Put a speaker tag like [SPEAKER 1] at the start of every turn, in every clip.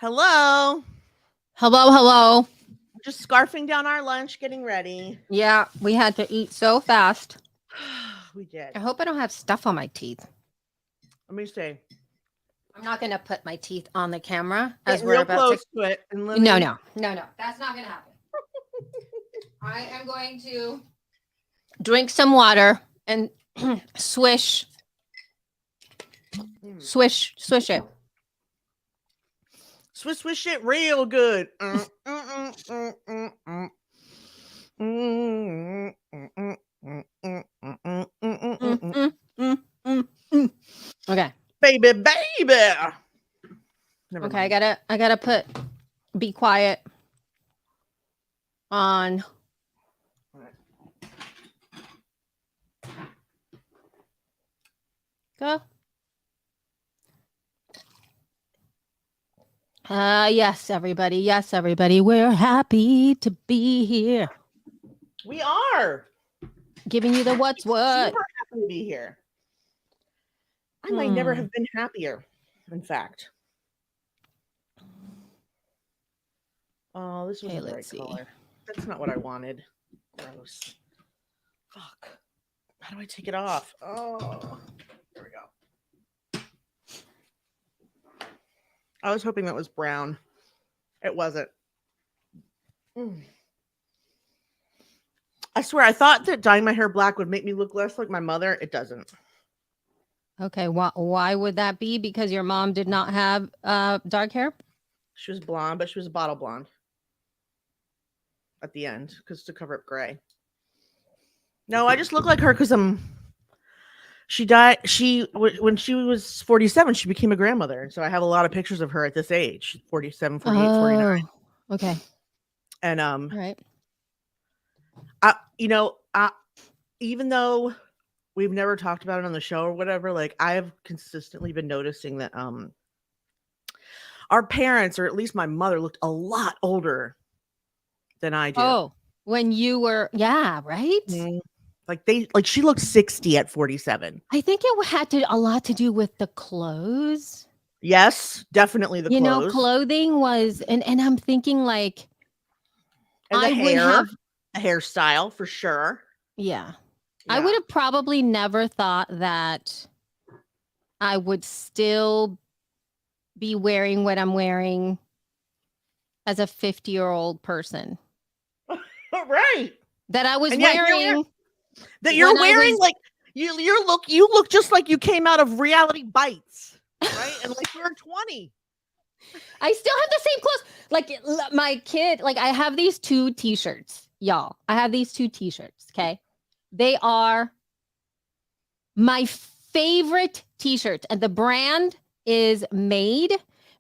[SPEAKER 1] Hello.
[SPEAKER 2] Hello, hello.
[SPEAKER 1] We're just scarfing down our lunch, getting ready.
[SPEAKER 2] Yeah, we had to eat so fast.
[SPEAKER 1] We did.
[SPEAKER 2] I hope I don't have stuff on my teeth.
[SPEAKER 1] Let me see.
[SPEAKER 2] I'm not going to put my teeth on the camera
[SPEAKER 1] Get
[SPEAKER 2] as we're
[SPEAKER 1] real
[SPEAKER 2] about
[SPEAKER 1] close to it. And let
[SPEAKER 2] No,
[SPEAKER 1] me-
[SPEAKER 2] no. That's not going to happen. I am going to drink some water and swish it.
[SPEAKER 1] Swish it real good.
[SPEAKER 2] Okay.
[SPEAKER 1] Baby. Never
[SPEAKER 2] Okay,
[SPEAKER 1] mind.
[SPEAKER 2] I gotta put be quiet on. Go. Yes, everybody. Yes, everybody. We're happy to be here.
[SPEAKER 1] We are
[SPEAKER 2] Giving you the what's what.
[SPEAKER 1] super happy to be here. I might never have been happier, in fact. Oh, this was
[SPEAKER 2] Okay,
[SPEAKER 1] the right
[SPEAKER 2] let's see.
[SPEAKER 1] color. That's not what I wanted. Gross. Fuck. How do I take it off? Oh, there we go. I was hoping that was brown. It wasn't. I swear, I thought that dyeing my hair black would make me look less like my mother. It doesn't.
[SPEAKER 2] Okay, why would that be? Because your mom did not have dark hair?
[SPEAKER 1] She was blonde, but she was a bottle blonde at the end because to cover up gray. No, I just look like her because she died. When she was 47, she became a grandmother. So I have a lot of pictures of her at this age, 47, 48, 49.
[SPEAKER 2] Okay.
[SPEAKER 1] And
[SPEAKER 2] All right.
[SPEAKER 1] even though we've never talked about it on the show or whatever, like I have consistently been noticing that our parents, or at least my mother, looked a lot older than I do.
[SPEAKER 2] Oh, when you were, yeah, right?
[SPEAKER 1] Mm-hmm. Like she looked 60 at 47.
[SPEAKER 2] I think it had a lot to do with the clothes.
[SPEAKER 1] Yes, definitely the clothes.
[SPEAKER 2] Clothing was, and I'm thinking like,
[SPEAKER 1] and the
[SPEAKER 2] I
[SPEAKER 1] hair,
[SPEAKER 2] would have
[SPEAKER 1] a hairstyle for sure.
[SPEAKER 2] Yeah. I would have probably never thought that I would still be wearing what I'm wearing as a 50-year-old person.
[SPEAKER 1] Right.
[SPEAKER 2] That I was wearing.
[SPEAKER 1] You're wearing like you look just like you came out of Reality Bites, right? And like you're 20.
[SPEAKER 2] I still have the same clothes. Like my kid, like I have these 2 t-shirts, y'all. I have these 2 t-shirts, okay? They are my favorite t-shirts, and the brand is Made,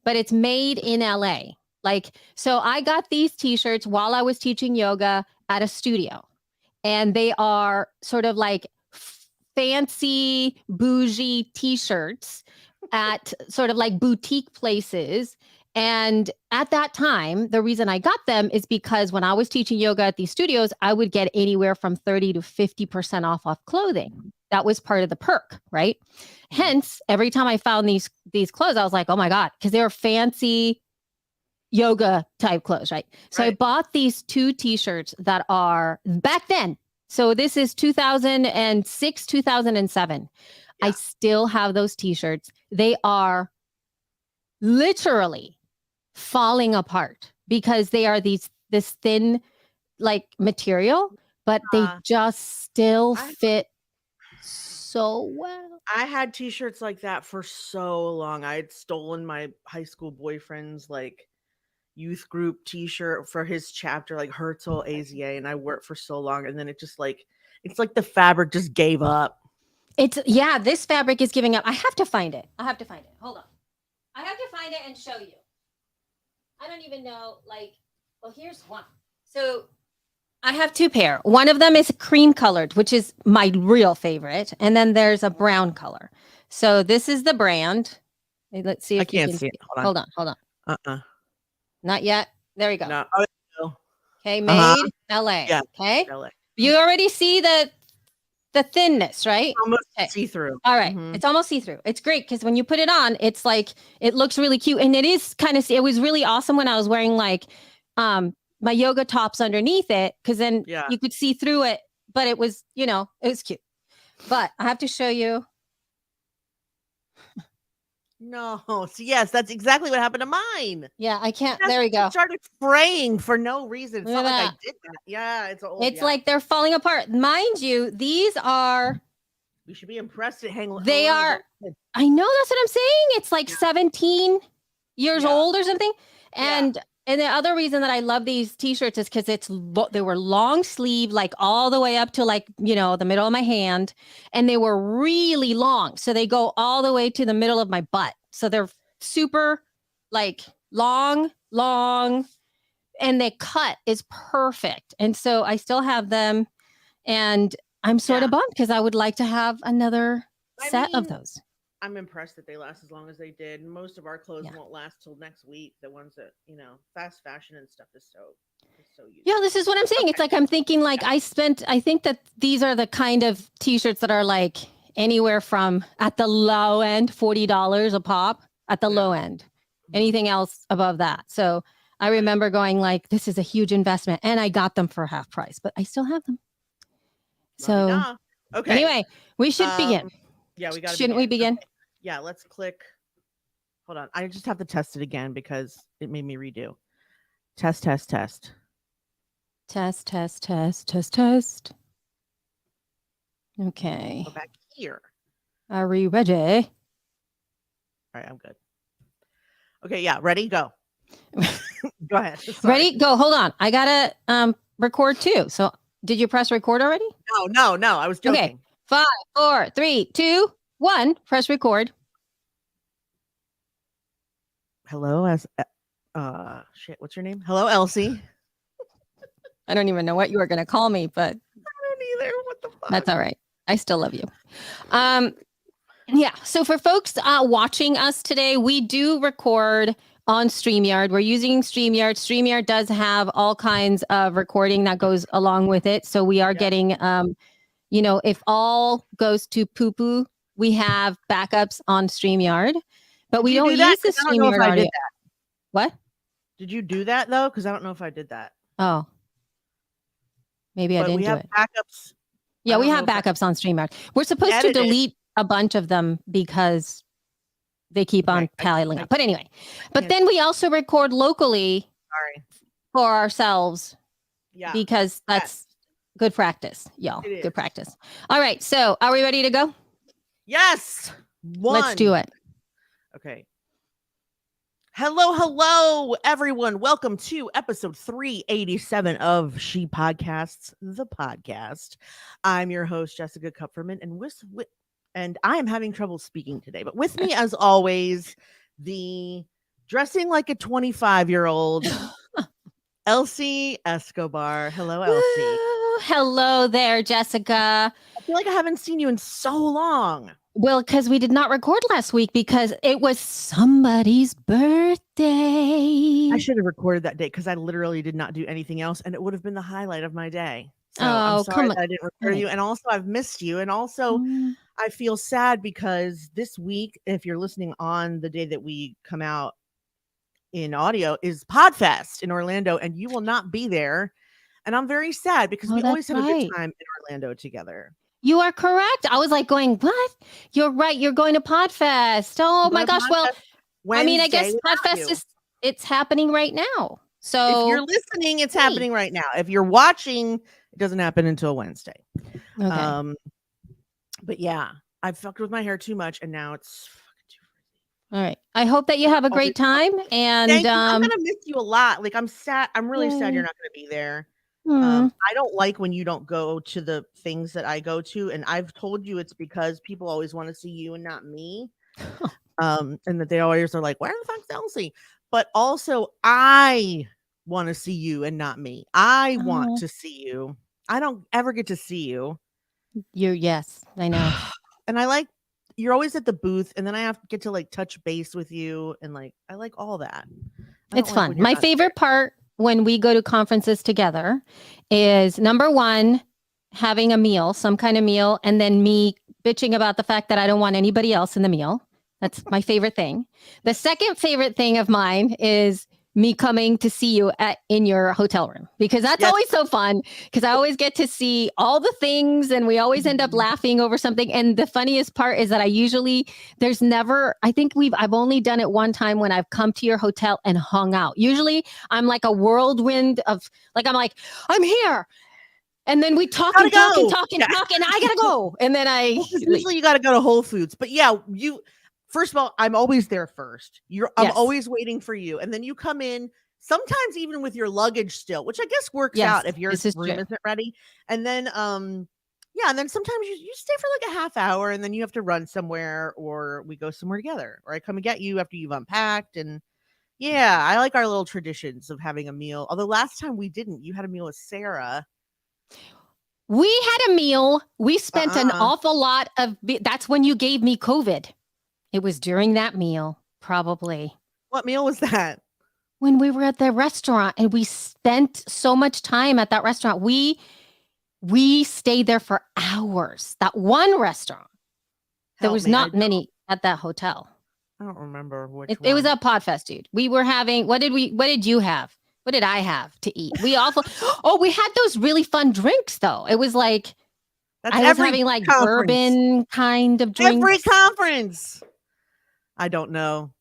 [SPEAKER 2] but it's made in LA. Like, so I got these t-shirts while I was teaching yoga at a studio, and they are sort of like fancy bougie t-shirts at sort of like boutique places. And at that time, the reason I got them is because when I was teaching yoga at these studios, I would get anywhere from 30 to 50% off clothing. That was part of the perk, right? Hence, every time I found these clothes, I was like, oh my God, because they were fancy yoga type clothes, right? So I bought these 2 t-shirts that are back then. So this is 2006, 2007. I still have those t-shirts. They are literally falling apart because they are this thin like material, but they just still fit so well.
[SPEAKER 1] I had t-shirts like that for so long. I had stolen my high school boyfriend's like youth group t-shirt for his chapter, like Herzl AZA, and I wore it for so long, and then it just like it's like the fabric just gave up.
[SPEAKER 2] This fabric is giving up. I have to find it. Hold on. I have to find it and show you. I don't even know, like, well, here's one. So I have 2 pair. One of them is cream colored, which is my real favorite. And then there's a brown color. So this is the brand. Let's see if you can see it. Hold on. Not yet. There we go.
[SPEAKER 1] No.
[SPEAKER 2] Okay, Made LA.
[SPEAKER 1] Yeah.
[SPEAKER 2] Okay.
[SPEAKER 1] LA.
[SPEAKER 2] You already see the the thinness, right?
[SPEAKER 1] Almost
[SPEAKER 2] Okay.
[SPEAKER 1] see-through.
[SPEAKER 2] All right.
[SPEAKER 1] Mhm.
[SPEAKER 2] It's almost see-through. It's great because when you put it on, it's like it looks really cute. And it is kind of, it was really awesome when I was wearing like my yoga tops underneath it, because then
[SPEAKER 1] Yeah.
[SPEAKER 2] you could see through it, but it was, it was cute. But I have to show you.
[SPEAKER 1] No. So yes, that's exactly what happened to mine.
[SPEAKER 2] Yeah, I can't.
[SPEAKER 1] That's
[SPEAKER 2] There we
[SPEAKER 1] when it
[SPEAKER 2] go.
[SPEAKER 1] started fraying for no reason. It's
[SPEAKER 2] Look
[SPEAKER 1] not
[SPEAKER 2] at
[SPEAKER 1] like I
[SPEAKER 2] that.
[SPEAKER 1] did that. Yeah, it's old.
[SPEAKER 2] It's
[SPEAKER 1] yeah.
[SPEAKER 2] like they're falling apart. Mind you, these are,
[SPEAKER 1] We should be impressed at hang.
[SPEAKER 2] they are, I know, that's what I'm saying. It's like
[SPEAKER 1] Yeah.
[SPEAKER 2] 17 years
[SPEAKER 1] Yeah.
[SPEAKER 2] old or something.
[SPEAKER 1] Yeah.
[SPEAKER 2] And the other reason that I love these t-shirts is because they were long sleeve, like all the way up to like, the middle of my hand. And they were really long. So they go all the way to the middle of my butt. So they're super like long, and the cut is perfect. And so I still have them. And I'm sort
[SPEAKER 1] Yeah.
[SPEAKER 2] of bummed because I would like to have another
[SPEAKER 1] I
[SPEAKER 2] set of
[SPEAKER 1] mean,
[SPEAKER 2] those.
[SPEAKER 1] I'm impressed that they last as long as they did. Most of our clothes
[SPEAKER 2] Yeah.
[SPEAKER 1] won't last till next week. The ones that fast fashion and stuff is so useful.
[SPEAKER 2] Yeah, this is what I'm saying. It's like I'm thinking like I think that these are the kind of t-shirts that are like anywhere from at the low end, $40 a pop at the
[SPEAKER 1] Yeah.
[SPEAKER 2] low end.
[SPEAKER 1] Mhm.
[SPEAKER 2] Anything else above that. So I remember going like, this is a huge investment, and I got them for half price, but I still have them. So
[SPEAKER 1] La-di-da. Okay.
[SPEAKER 2] anyway, we should begin.
[SPEAKER 1] Yeah, we got to.
[SPEAKER 2] Shouldn't we begin?
[SPEAKER 1] Okay. Yeah, let's click. Hold on. I just have to test it again because it made me redo. Test.
[SPEAKER 2] Test. Okay.
[SPEAKER 1] Go back here.
[SPEAKER 2] Are we ready?
[SPEAKER 1] All right, I'm good. Okay, yeah, ready? Go. Go ahead. Sorry.
[SPEAKER 2] Ready? Go. Hold on. I gotta record too. So did you press record already?
[SPEAKER 1] No. I was joking.
[SPEAKER 2] Okay. 5, 4, 3, 2, 1. Press record.
[SPEAKER 1] Hello, shit, what's your name? Hello, Elsie.
[SPEAKER 2] I don't even know what you were gonna call me, but
[SPEAKER 1] I don't either. What the fuck?
[SPEAKER 2] that's all right. I still love you. Yeah. So for folks watching us today, we do record on StreamYard. We're using StreamYard. StreamYard does have all kinds of recording that goes along with it. So we are getting, if all goes to poo-poo, we have backups on StreamYard, but we don't use the StreamYard audio. What?
[SPEAKER 1] Did you do that though? Because I don't know if I did that.
[SPEAKER 2] Oh, maybe I didn't do it.
[SPEAKER 1] Backups.
[SPEAKER 2] Yeah, we have backups on StreamYard. We're supposed to delete a bunch of them because they keep on piling up. But anyway, then we also record locally for ourselves.
[SPEAKER 1] Yeah.
[SPEAKER 2] Because that's good practice, y'all. Good practice. All right. So are we ready to go?
[SPEAKER 1] Yes.
[SPEAKER 2] Let's do it.
[SPEAKER 1] Okay. Hello, everyone. Welcome to episode 387 of She Podcasts, the podcast. I'm your host, Jessica Kupferman, and I am having trouble speaking today. But with me, as always, the dressing like a 25-year-old, Elsie Escobar. Hello, Elsie.
[SPEAKER 2] Hello there, Jessica.
[SPEAKER 1] I feel like I haven't seen you in so long.
[SPEAKER 2] Well, because we did not record last week because it was somebody's birthday.
[SPEAKER 1] I should have recorded that day because I literally did not do anything else, and it would have been the highlight of my day. So I'm sorry that I didn't record you, and also I've missed you, and also I feel sad because this week, if you're listening on the day that we come out in audio, is Podfest in Orlando, and you will not be there, and I'm very sad because we always have a good time in Orlando together.
[SPEAKER 2] You are correct. I was like going, what? You're right. You're going to Podfest. Oh my gosh. Well, I mean, I guess Podfest it's happening right now. So
[SPEAKER 1] if you're listening, it's happening right now. If you're watching, it doesn't happen until Wednesday. Okay. But yeah, I've fucked with my hair too much, and now it's fucking too frizzy.
[SPEAKER 2] All right. I hope that you have a great time. And
[SPEAKER 1] I'm gonna miss you a lot. Like I'm sad. I'm really sad you're not gonna be there. I don't like when you don't go to the things that I go to, and I've told you it's because people always want to see you and not me. And that they always are like, where the fuck's Elsie? But also I want to see you and not me. I want to see you. I don't ever get to see you.
[SPEAKER 2] Yes, I know.
[SPEAKER 1] And I like you're always at the booth, and then I have to get to like touch base with you, and like I like all that.
[SPEAKER 2] It's fun. My favorite part when we go to conferences together is number one, having a meal, some kind of meal, and then me bitching about the fact that I don't want anybody else in the meal. That's my favorite thing. The second favorite thing of mine is me coming to see you in your hotel room, because that's
[SPEAKER 1] Yes.
[SPEAKER 2] always so fun, because I always get to see all the things and we always end up laughing over something. And the funniest part is that I've only done it one time when I've come to your hotel and hung out. Usually I'm like a whirlwind of I'm here. And then we talk and talk and talk and talk, and I gotta go. And then
[SPEAKER 1] usually you gotta go to Whole Foods. But yeah, first of all, I'm always there first. I'm always waiting for you. And then you come in, sometimes even with your luggage still, which I guess works out if your room isn't ready. And then and then sometimes you stay for like a half hour and then you have to run somewhere, or we go somewhere together, or I come and get you after you've unpacked. And yeah, I like our little traditions of having a meal. Although last time we didn't. You had a meal with Sarah.
[SPEAKER 2] We had a meal. We spent an awful lot of that's when you gave me COVID. It was during that meal, probably.
[SPEAKER 1] What meal was that?
[SPEAKER 2] When we were at the restaurant, and we spent so much time at that restaurant. We stayed there for hours. That one restaurant. There was not many at that hotel.
[SPEAKER 1] I don't remember which one.
[SPEAKER 2] It was a Podfest, dude. We were having, what did you have? What did I have to eat? We had those really fun drinks though. It was like, I was having like bourbon kind of drinks.
[SPEAKER 1] Every conference. I don't know.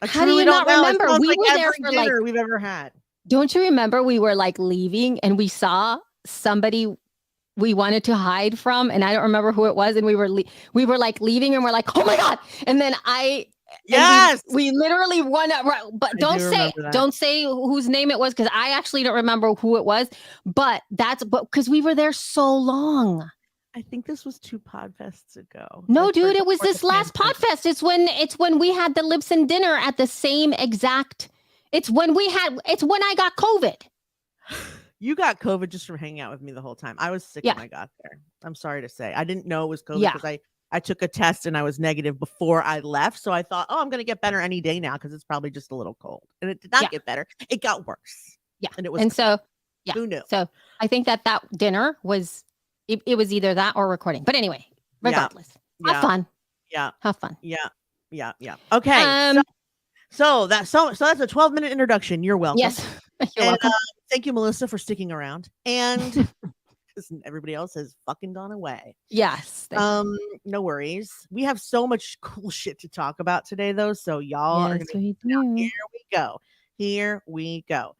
[SPEAKER 2] How do you not remember?
[SPEAKER 1] We were there for dinner we've ever had.
[SPEAKER 2] Don't you remember we were like leaving and we saw somebody we wanted to hide from, and I don't remember who it was, and we were like leaving and we're like, oh my God. And then we literally won up, but don't say whose name it was, because I actually don't remember who it was, but because we were there so long.
[SPEAKER 1] I think this was 2 Podfests ago.
[SPEAKER 2] No, dude, it was this last Podfest. It's when we had the Libsyn dinner at the same exact. It's when I got COVID.
[SPEAKER 1] You got COVID just from hanging out with me the whole time. I was sick when I got there. I'm sorry to say. I didn't know it was COVID because I took a test and I was negative before I left. So I thought, I'm going to get better any day now because it's probably just a little cold. And it did not get better. It got worse.
[SPEAKER 2] Yeah.
[SPEAKER 1] And it was.
[SPEAKER 2] And so,
[SPEAKER 1] who knew?
[SPEAKER 2] So I think that dinner was. It was either that or recording. But anyway, regardless, have fun.
[SPEAKER 1] Yeah.
[SPEAKER 2] Have fun.
[SPEAKER 1] Yeah. Okay. So that's a 12-minute introduction. You're welcome.
[SPEAKER 2] Yes. You're welcome.
[SPEAKER 1] Thank you, Melissa, for sticking around. And everybody else has fucking gone away.
[SPEAKER 2] Yes.
[SPEAKER 1] No worries. We have so much cool shit to talk about today, though. So y'all are gonna Here we go.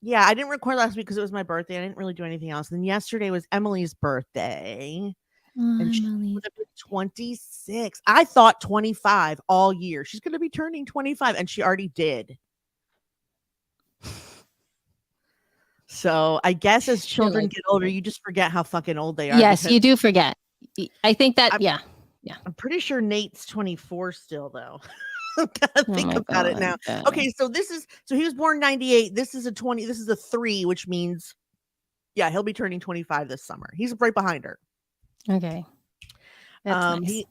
[SPEAKER 1] Yeah, I didn't record last week because it was my birthday. I didn't really do anything else. And then yesterday was Emily's birthday. And she's going to be 26. I thought 25 all year. She's going to be turning 25, and she already did. So I guess as children get older, you just forget how fucking old they are.
[SPEAKER 2] Yes, you do forget. I think that, yeah.
[SPEAKER 1] I'm pretty sure Nate's 24 still, though. Gotta think about it now. Okay, so he was born 98. This is a 3, which means he'll be turning 25 this summer. He's right behind her.
[SPEAKER 2] Okay. That's nice.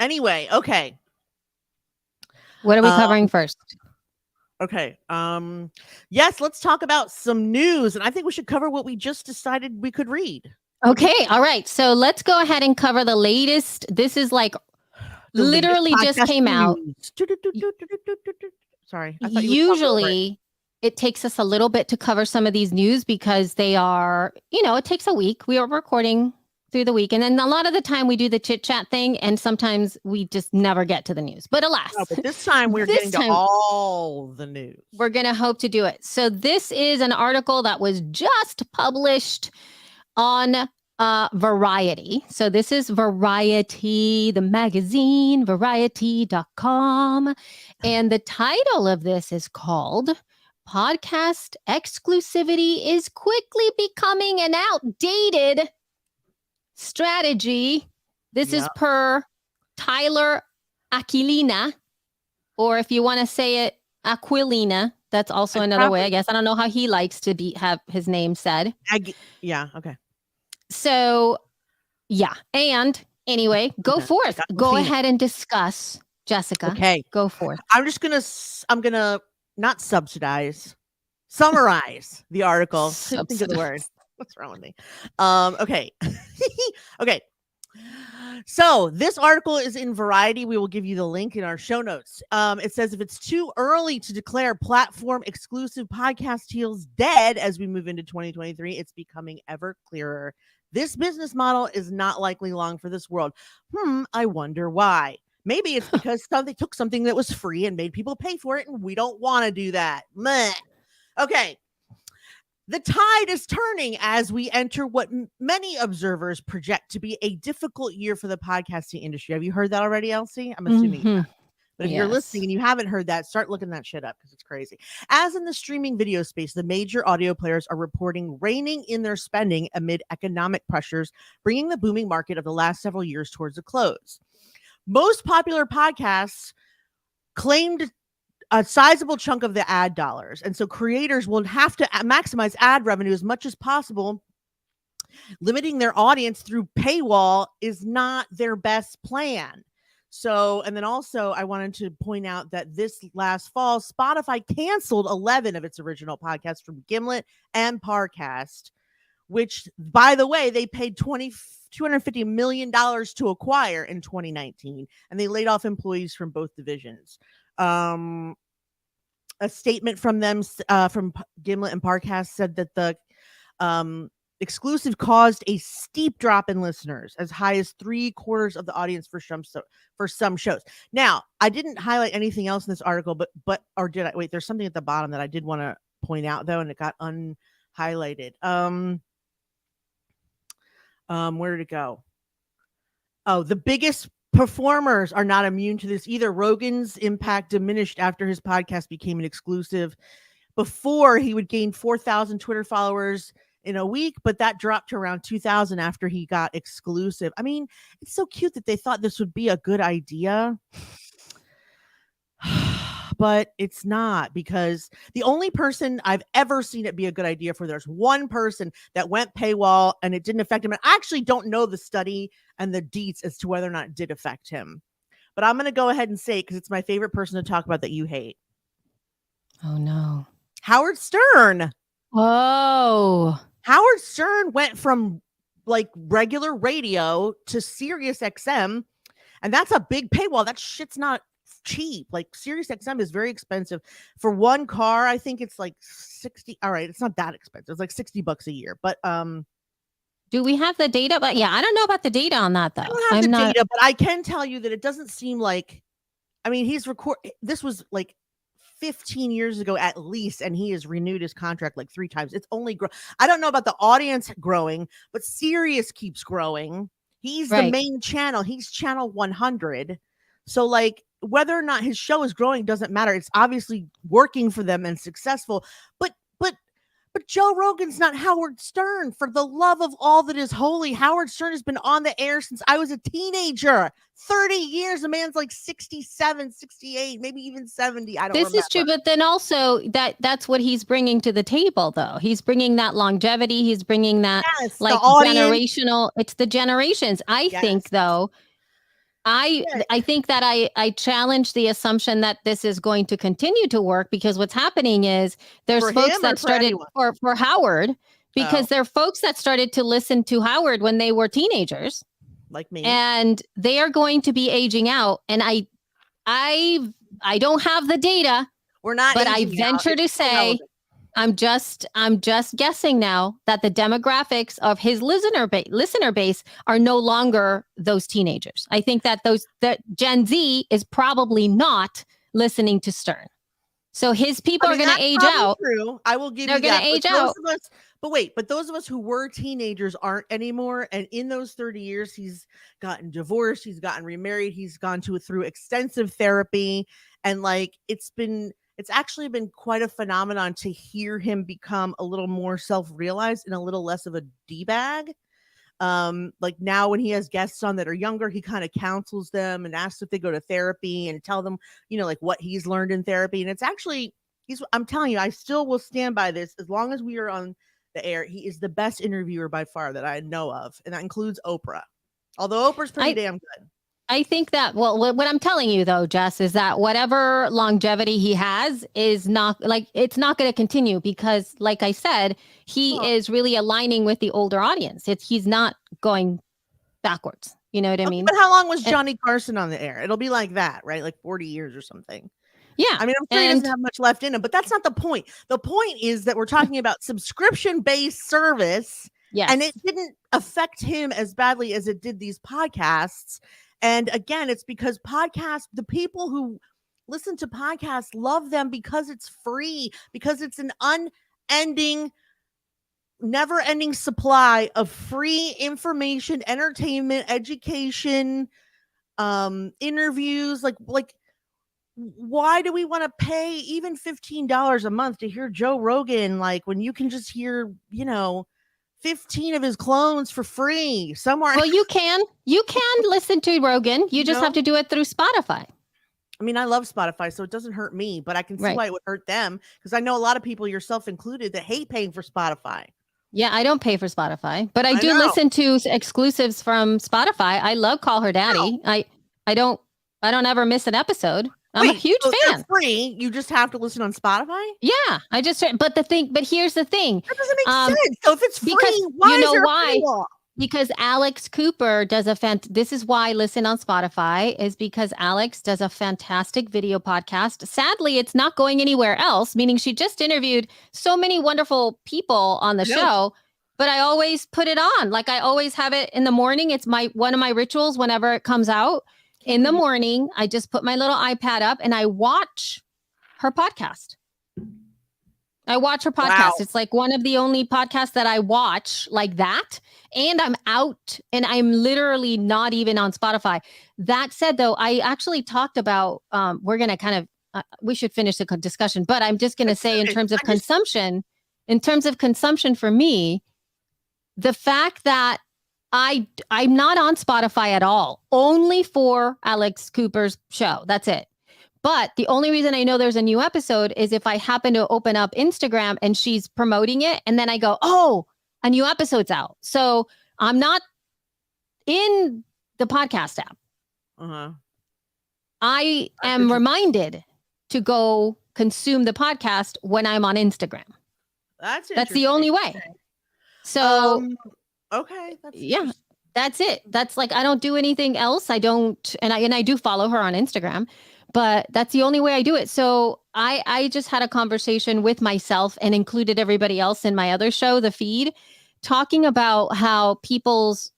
[SPEAKER 1] Anyway, okay.
[SPEAKER 2] What are we covering first?
[SPEAKER 1] Okay. Yes, let's talk about some news, and I think we should cover what we just decided we could read.
[SPEAKER 2] Okay, all right. So let's go ahead and cover the latest. This is like literally just came out.
[SPEAKER 1] Sorry.
[SPEAKER 2] Usually it takes us a little bit to cover some of these news because they are, it takes a week. We are recording through the week. And then a lot of the time we do the chit chat thing, and sometimes we just never get to the news. But alas.
[SPEAKER 1] No, but this time we're getting to all the news.
[SPEAKER 2] We're going to hope to do it. So this is an article that was just published on Variety. So this is Variety, the magazine, variety.com. And the title of this is called Podcast Exclusivity is Quickly Becoming an Outdated Strategy. This is per Tyler Aquilina, or if you want to say it, Aquilina. That's also another way, I guess. I don't know how he likes to have his name said.
[SPEAKER 1] Okay.
[SPEAKER 2] So, and anyway, go forth. Go ahead and discuss, Jessica.
[SPEAKER 1] Okay.
[SPEAKER 2] Go forth.
[SPEAKER 1] I'm gonna not subsidize. summarize the article. Couldn't think of the word. What's wrong with me? Okay. Okay. So this article is in Variety. We will give you the link in our show notes. It says if it's too early to declare platform exclusive podcast deals dead as we move into 2023, it's becoming ever clearer. This business model is not likely long for this world. I wonder why. Maybe it's because they took something that was free and made people pay for it, and we don't want to do that. Meh. Okay. The tide is turning as we enter what many observers project to be a difficult year for the podcasting industry. Have you heard that already, Elsie? I'm assuming.
[SPEAKER 2] Mhm.
[SPEAKER 1] But if you're listening and you haven't heard that, start looking that shit up because it's crazy. As in the streaming video space, the major audio players are reporting reining in their spending amid economic pressures, bringing the booming market of the last several years towards a close. Most popular podcasts claimed a sizable chunk of the ad dollars. And so creators will have to maximize ad revenue as much as possible. Limiting their audience through paywall is not their best plan. So, and then also I wanted to point out that this last fall, Spotify canceled 11 of its original podcasts from Gimlet and Parcast, which, by the way, they paid $250 million to acquire in 2019, and they laid off employees from both divisions. A statement from them, from Gimlet and Parcast, said that the exclusive caused a steep drop in listeners, as high as 3/4 of the audience for some shows. Now, I didn't highlight anything else in this article, but or did I? Wait, there's something at the bottom that I did want to point out though, and it got unhighlighted. Where did it go? Oh, the biggest performers are not immune to this either. Rogan's impact diminished after his podcast became an exclusive. Before, he would gain 4,000 Twitter followers in a week, but that dropped to around 2,000 after he got exclusive. I mean, it's so cute that they thought this would be a good idea. But it's not, because the only person I've ever seen it be a good idea for, there's one person that went paywall and it didn't affect him. And I actually don't know the study and the deets as to whether or not it did affect him. But I'm going to go ahead and say it because it's my favorite person to talk about that you hate.
[SPEAKER 2] Oh, no.
[SPEAKER 1] Howard Stern.
[SPEAKER 2] Oh.
[SPEAKER 1] Howard Stern went from like regular radio to Sirius XM, and that's a big paywall. That shit's not cheap. Like Sirius XM is very expensive. For one car, I think it's like 60. All right, it's not that expensive. It's like $60 a year. But
[SPEAKER 2] do we have the data? But yeah, I don't know about the data on that though.
[SPEAKER 1] I don't have the data, but I can tell you that it doesn't seem like, I mean, this was like 15 years ago at least, and he has renewed his contract like 3 times. It's only I don't know about the audience growing, but Sirius keeps growing. He's the main channel. He's channel 100. So like whether or not his show is growing doesn't matter. It's obviously working for them and successful. But Joe Rogan's not Howard Stern. For the love of all that is holy, Howard Stern has been on the air since I was a teenager. 30 years. The man's like 67, 68, maybe even 70. I don't know. This is
[SPEAKER 2] true, but then also that's what he's bringing to the table, though. He's bringing that longevity. He's bringing that like generational. It's the generations. I think, though, I think that I challenge the assumption that this is going to continue to work, because what's happening is there's folks that started for Howard, because there are folks that started to listen to Howard when they were teenagers,
[SPEAKER 1] like me,
[SPEAKER 2] and they are going to be aging out. And I don't have the data.
[SPEAKER 1] We're not,
[SPEAKER 2] but I venture to say, I'm just guessing now that the demographics of his listener base are no longer those teenagers. I think that that Gen Z is probably not listening to Stern. So his people are going to age out.
[SPEAKER 1] True. I will give you that. They're going to age out. But those of us who were teenagers aren't anymore. And in those 30 years, he's gotten divorced. He's gotten remarried. He's gone through extensive therapy. And like, it's actually been quite a phenomenon to hear him become a little more self-realized and a little less of a D-bag. Like now when he has guests on that are younger, he kind of counsels them and asks if they go to therapy and tell them, like what he's learned in therapy. And it's actually, I'm telling you, I still will stand by this as long as we are on the air. He is the best interviewer by far that I know of. And that includes Oprah. Although Oprah's pretty damn good.
[SPEAKER 2] I think that, well, what I'm telling you though, Jess, is that whatever longevity he has is not like, it's not going to continue because, like I said, he
[SPEAKER 1] Well-
[SPEAKER 2] is really aligning with the older audience. He's not going backwards. You know what I
[SPEAKER 1] Okay,
[SPEAKER 2] mean?
[SPEAKER 1] but how long was
[SPEAKER 2] And-
[SPEAKER 1] Johnny Carson on the air? It'll be like that, right? Like 40 years or something.
[SPEAKER 2] Yeah.
[SPEAKER 1] I mean, I'm sure he
[SPEAKER 2] and
[SPEAKER 1] doesn't have much left in him, but that's not the point. The point is that we're talking about subscription-based service,
[SPEAKER 2] yes.
[SPEAKER 1] and it didn't affect him as badly as it did these podcasts. And again, it's because the people who listen to podcasts love them because it's free, because it's an unending, never-ending supply of free information, entertainment, education, interviews. Like why do we want to pay even $15 a month to hear Joe Rogan, like when you can just hear 15 of his clones for free somewhere?
[SPEAKER 2] Well, you can listen to Rogan. You just have to do it through Spotify.
[SPEAKER 1] I mean, I love Spotify, so it doesn't hurt me, but I can see
[SPEAKER 2] Right.
[SPEAKER 1] why it would hurt them, because I know a lot of people, yourself included, that hate paying for Spotify.
[SPEAKER 2] Yeah, I don't pay for Spotify, but I do
[SPEAKER 1] know.
[SPEAKER 2] listen to exclusives from Spotify. I love Call Her Daddy. I don't ever miss an episode. I'm a
[SPEAKER 1] Wait,
[SPEAKER 2] huge
[SPEAKER 1] so they're
[SPEAKER 2] fan.
[SPEAKER 1] free. You just have to listen on Spotify?
[SPEAKER 2] Yeah, but here's the thing.
[SPEAKER 1] That doesn't make sense. So if it's free,
[SPEAKER 2] because
[SPEAKER 1] why
[SPEAKER 2] you
[SPEAKER 1] is
[SPEAKER 2] know
[SPEAKER 1] there a
[SPEAKER 2] why?
[SPEAKER 1] paywall?
[SPEAKER 2] Because Alex Cooper does this is why I listen on Spotify, is because Alex does a fantastic video podcast. Sadly, it's not going anywhere else, meaning she just interviewed so many wonderful people on the
[SPEAKER 1] I know.
[SPEAKER 2] show, but I always put it on. Like I always have it in the morning. It's one of my rituals whenever it comes out. In the morning, I just put my little iPad up and I watch her podcast. I watch her podcast.
[SPEAKER 1] Wow.
[SPEAKER 2] It's like one of the only podcasts that I watch like that. And I'm out and I'm literally not even on Spotify. That said, though, I actually talked about, we're going to kind of, we should finish the discussion, but I'm just going to say in terms of consumption for me, the fact that I'm not on Spotify at all, only for Alex Cooper's show. That's it. But the only reason I know there's a new episode is if I happen to open up Instagram and she's promoting it. And then I go, oh, a new episode's out. So I'm not in the podcast app.
[SPEAKER 1] Uh-huh.
[SPEAKER 2] I am reminded to go consume the podcast when I'm on Instagram. That's the only way. So,
[SPEAKER 1] okay.
[SPEAKER 2] Yeah, that's it. That's like, I don't do anything else. I don't, and I do follow her on Instagram, but that's the only way I do it. So I just had a conversation with myself and included everybody else in my other show, The Feed, talking about how people's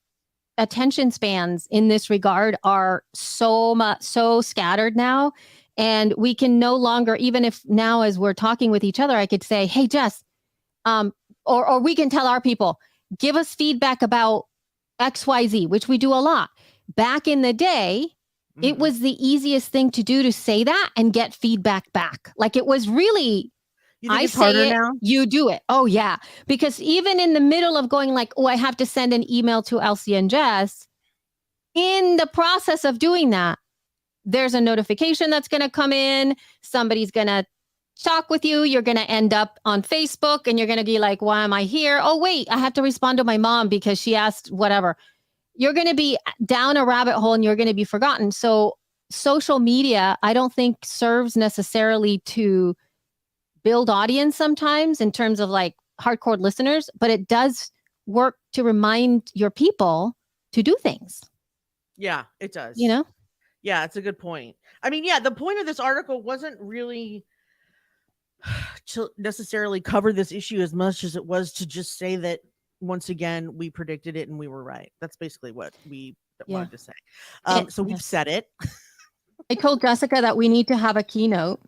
[SPEAKER 2] attention spans in this regard are so scattered now. And we can no longer, even if now as we're talking with each other, I could say, hey, Jess, or we can tell our people, give us feedback about XYZ, which we do a lot. Back in the day, it was the easiest thing to do, to say that and get feedback back. Like it was really, I say it, now? You do it. Oh yeah. Because even in the middle of going like, oh, I have to send an email to Elsie and Jess, in the process of doing that, there's a notification that's going to come in. Somebody's going to talk with you. You're going to end up on Facebook and you're going to be like, why am I here? Oh, wait, I have to respond to my mom because she asked whatever. You're going to be down a rabbit hole and you're going to be forgotten. So social media, I don't think serves necessarily to build audience sometimes in terms of like hardcore listeners, but it does work to remind your people to do things.
[SPEAKER 1] Yeah, it does.
[SPEAKER 2] You know?
[SPEAKER 1] Yeah, it's a good point. I mean, yeah, the point of this article wasn't really to necessarily cover this issue as much as it was to just say that once again we predicted it and we were right. That's basically what we wanted to say. So we've said it.
[SPEAKER 2] I told Jessica that we need to have a keynote.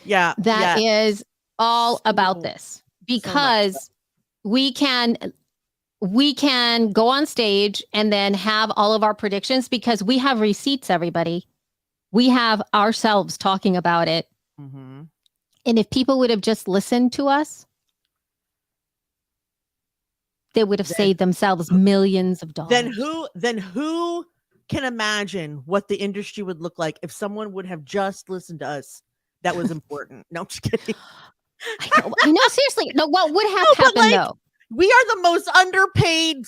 [SPEAKER 1] Yeah,
[SPEAKER 2] that is all about this, because we can go on stage and then have all of our predictions, because we have receipts, everybody. We have ourselves talking about it.
[SPEAKER 1] Mm-hmm.
[SPEAKER 2] And if people would have just listened to us, they would have saved themselves millions of dollars.
[SPEAKER 1] Then who can imagine what the industry would look like if someone would have just listened to us? That was important. No, I'm just kidding.
[SPEAKER 2] I know, seriously. No, what would have happened though?
[SPEAKER 1] We are the most underpaid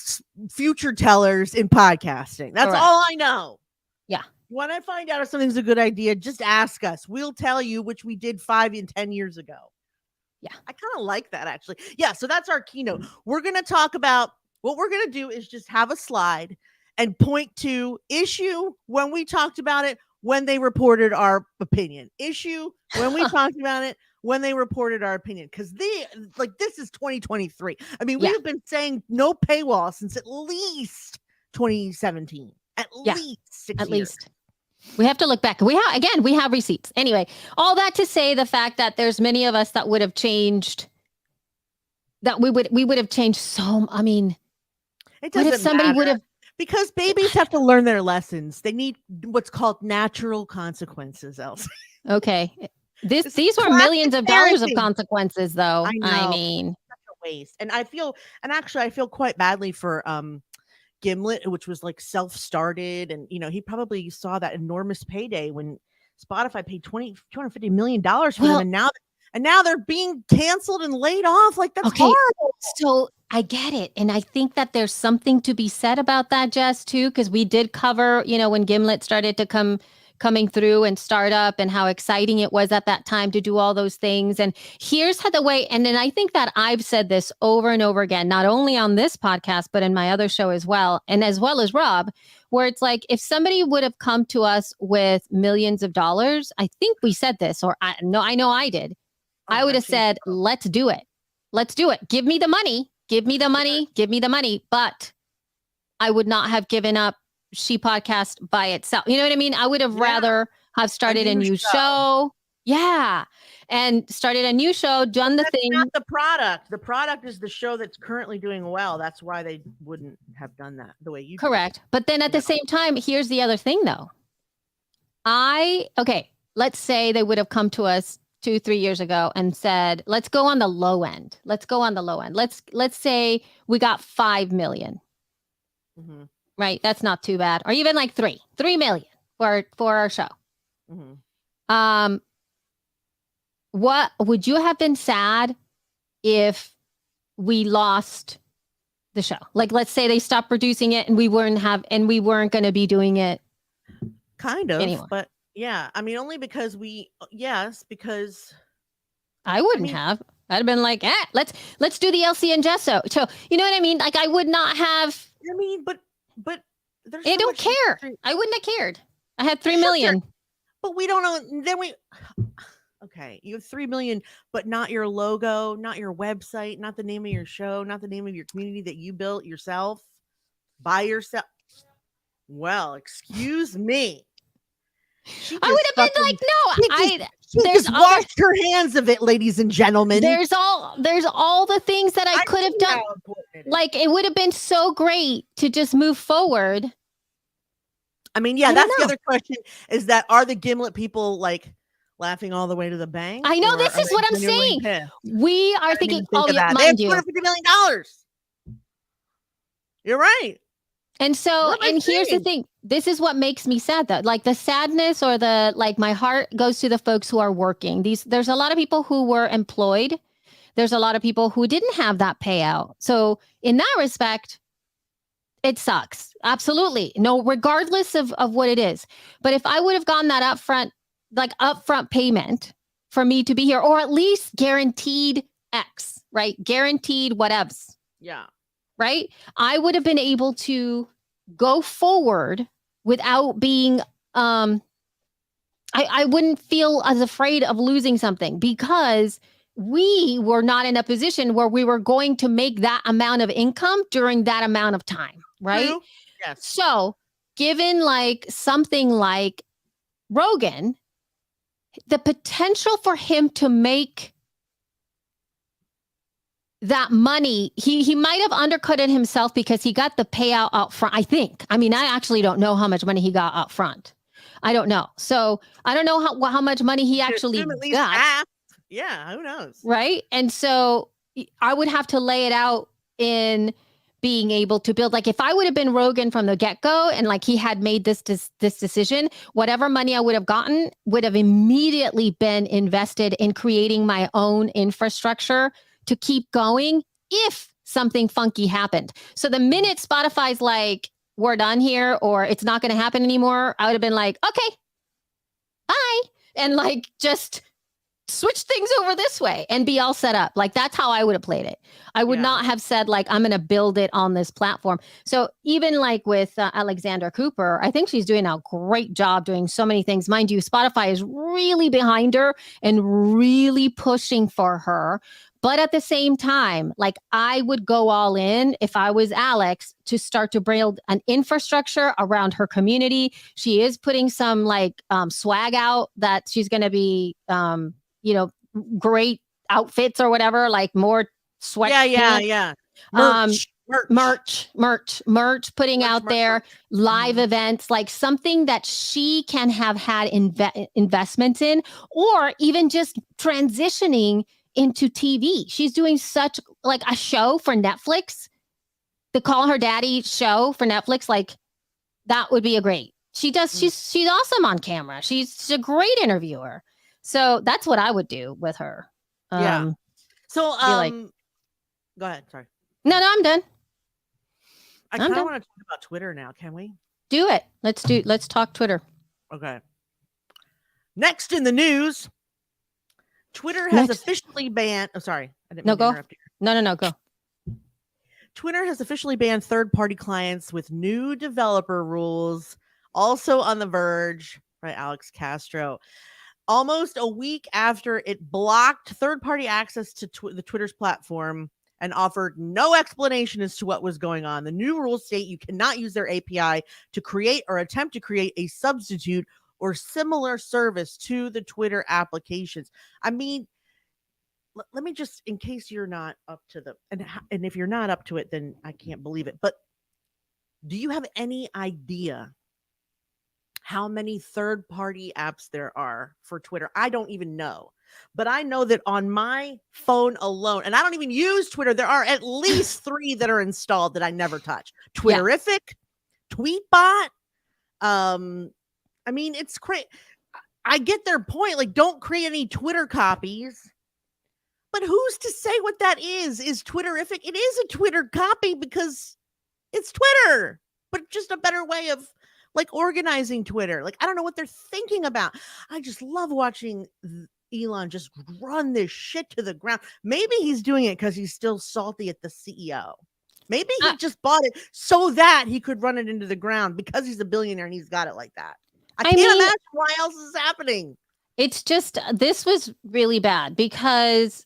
[SPEAKER 1] future tellers in podcasting. That's all I know.
[SPEAKER 2] Yeah.
[SPEAKER 1] When I find out if something's a good idea, just ask us. We'll tell you, which we did 5 and 10 years ago.
[SPEAKER 2] Yeah.
[SPEAKER 1] I kind of like that actually. Yeah. So that's our keynote. We're going to talk about what we're going to do is just have a slide and point to issue when we talked about it, when they reported our opinion, issue when we talked about it, when they reported our opinion. Cause this is 2023. I mean,
[SPEAKER 2] Yeah.
[SPEAKER 1] we've been saying no paywall since at least 2017, at
[SPEAKER 2] Yeah.
[SPEAKER 1] least 6
[SPEAKER 2] At
[SPEAKER 1] years.
[SPEAKER 2] least. We have to look back. We have receipts. Anyway, all that to say the fact that there's many of us that would have changed, that we would have changed so, I mean,
[SPEAKER 1] It
[SPEAKER 2] what
[SPEAKER 1] doesn't
[SPEAKER 2] if somebody
[SPEAKER 1] matter.
[SPEAKER 2] would have,
[SPEAKER 1] Because babies have to learn their lessons. They need what's called natural consequences,
[SPEAKER 2] okay.
[SPEAKER 1] This is
[SPEAKER 2] These were
[SPEAKER 1] classic
[SPEAKER 2] millions of dollars of
[SPEAKER 1] parenting.
[SPEAKER 2] consequences though.
[SPEAKER 1] I
[SPEAKER 2] I
[SPEAKER 1] know.
[SPEAKER 2] mean,
[SPEAKER 1] Such a waste. And I feel quite badly for Gimlet, which was like self-started, and he probably saw that enormous payday when Spotify paid $250 million for
[SPEAKER 2] Well-
[SPEAKER 1] them, and now they're being canceled and laid off. Like, that's
[SPEAKER 2] Okay.
[SPEAKER 1] horrible.
[SPEAKER 2] So I get it. And I think that there's something to be said about that, Jess, too, because we did cover, when Gimlet started to coming through and start up and how exciting it was at that time to do all those things. And here's how the way, and then I think that I've said this over and over again, not only on this podcast, but in my other show as well, and as well as Rob, where it's like, if somebody would have come to us with millions of dollars, I think we said this, or I know I did. I would have said, let's do it. Let's do it. Give me the money. Give me the money. Give me the money. But I would not have given up She Podcast by itself. You know what I mean? I would have rather have started a new show. Yeah. And started a new show, done the thing.
[SPEAKER 1] Not the product. The product is the show that's currently doing well. That's why they wouldn't have done that the way you
[SPEAKER 2] Correct. But then at the same time, here's the other thing though. Let's say they would have come to us 2-3 years ago and said, let's go on the low end. Let's go on the low end. Let's say we got 5 million.
[SPEAKER 1] Mm-hmm.
[SPEAKER 2] Right. That's not too bad. Or even like 3 million for our show.
[SPEAKER 1] Mm-hmm.
[SPEAKER 2] What would you have been sad if we lost the show? Like, let's say they stopped producing it and we weren't going to be doing it.
[SPEAKER 1] Kind of,
[SPEAKER 2] anymore.
[SPEAKER 1] But yeah, I mean, only because because
[SPEAKER 2] I wouldn't have. I'd have been like, let's do the LC and Jess show. So, you know what I mean? Like, I would not have.
[SPEAKER 1] I mean, but there's.
[SPEAKER 2] I don't care. I wouldn't have cared. I had 3 million.
[SPEAKER 1] But we don't know. Then okay, you have 3 million, but not your logo, not your website, not the name of your show, not the name of your community that you built yourself by yourself. Well, excuse me.
[SPEAKER 2] I would have been like, no,
[SPEAKER 1] there's washed her hands of it, ladies and gentlemen.
[SPEAKER 2] There's all the things that I could have done. Like, it would have been so great to just move forward.
[SPEAKER 1] I mean, yeah, that's the other question is that are the Gimlet people like laughing all the way to the bank?
[SPEAKER 2] I know, this is what I'm saying.
[SPEAKER 1] Pissed?
[SPEAKER 2] We are thinking, oh, yeah,
[SPEAKER 1] they have
[SPEAKER 2] mind you.
[SPEAKER 1] $250 million. You're right.
[SPEAKER 2] And so, and here's the thing. This is what makes me sad though. Like the sadness or my heart goes to the folks who are working. There's a lot of people who were employed. There's a lot of people who didn't have that payout. So in that respect, it sucks. Absolutely. No, regardless of what it is. But if I would have gotten that upfront payment for me to be here, or at least guaranteed X, right? Guaranteed whatevs.
[SPEAKER 1] Yeah.
[SPEAKER 2] Right? I would have been able to go forward without being, I wouldn't feel as afraid of losing something because we were not in a position where we were going to make that amount of income during that amount of time. Right?
[SPEAKER 1] True. Yes.
[SPEAKER 2] So given like something like Rogan, the potential for him to make that money, he might have undercutted himself because he got the payout out front, I think. I mean, I actually don't know how much money he got out front. I don't know. So I don't know how much money he actually
[SPEAKER 1] at least
[SPEAKER 2] got.
[SPEAKER 1] half. Yeah, who knows?
[SPEAKER 2] Right. And so I would have to lay it out in being able to build. Like if I would have been Rogan from the get-go and like he had made this decision, whatever money I would have gotten would have immediately been invested in creating my own infrastructure to keep going if something funky happened. So the minute Spotify's like, we're done here or it's not going to happen anymore, I would have been like, okay, bye. And like, just switch things over this way and be all set up. Like that's how I would have played it. I would not have said like, I'm going to build it on this platform. So even like with Alexandra Cooper, I think she's doing a great job doing so many things. Mind you, Spotify is really behind her and really pushing for her. But at the same time, like I would go all in if I was Alex to start to build an infrastructure around her community. She is putting some like swag out that she's going to be, great outfits or whatever, like more sweat.
[SPEAKER 1] Yeah.
[SPEAKER 2] Merch putting out there, live events, like something that she can have had investments in, or even just transitioning into TV. She's doing such like a show for Netflix, the Call Her Daddy show for Netflix. Like that would be a great. She's awesome on camera. She's a great interviewer. So that's what I would do with her.
[SPEAKER 1] So go ahead. Sorry.
[SPEAKER 2] No, I'm done.
[SPEAKER 1] I kind of want to talk about Twitter now. Can we?
[SPEAKER 2] Do it. Let's talk Twitter.
[SPEAKER 1] Okay. Next in the news, Twitter has officially banned. Oh, sorry. I didn't mean to interrupt you.
[SPEAKER 2] No, go.
[SPEAKER 1] Twitter has officially banned third-party clients with new developer rules. Also on the verge, right? Alex Castro. Almost a week after it blocked third-party access to the Twitter's platform and offered no explanation as to what was going on. The new rules state you cannot use their API to create or attempt to create a substitute or similar service to the Twitter applications. I mean, let me just, in case you're not up to and if you're not up to it, then I can't believe it. But do you have any idea how many third-party apps there are for Twitter? I don't even know. But I know that on my phone alone, and I don't even use Twitter, there are at least 3 that are installed that I never touch. Twitterrific, Tweetbot. I mean, it's crazy. I get their point. Like, don't create any Twitter copies. But who's to say what that is? Is Twitterrific? It is a Twitter copy because it's Twitter, but just a better way of like organizing Twitter. Like, I don't know what they're thinking about. I just love watching Elon just run this shit to the ground. Maybe he's doing it because he's still salty at the CEO. Maybe he just bought it so that he could run it into the ground because he's a billionaire and he's got it like that. I can't imagine why else is happening.
[SPEAKER 2] It's just, this was really bad because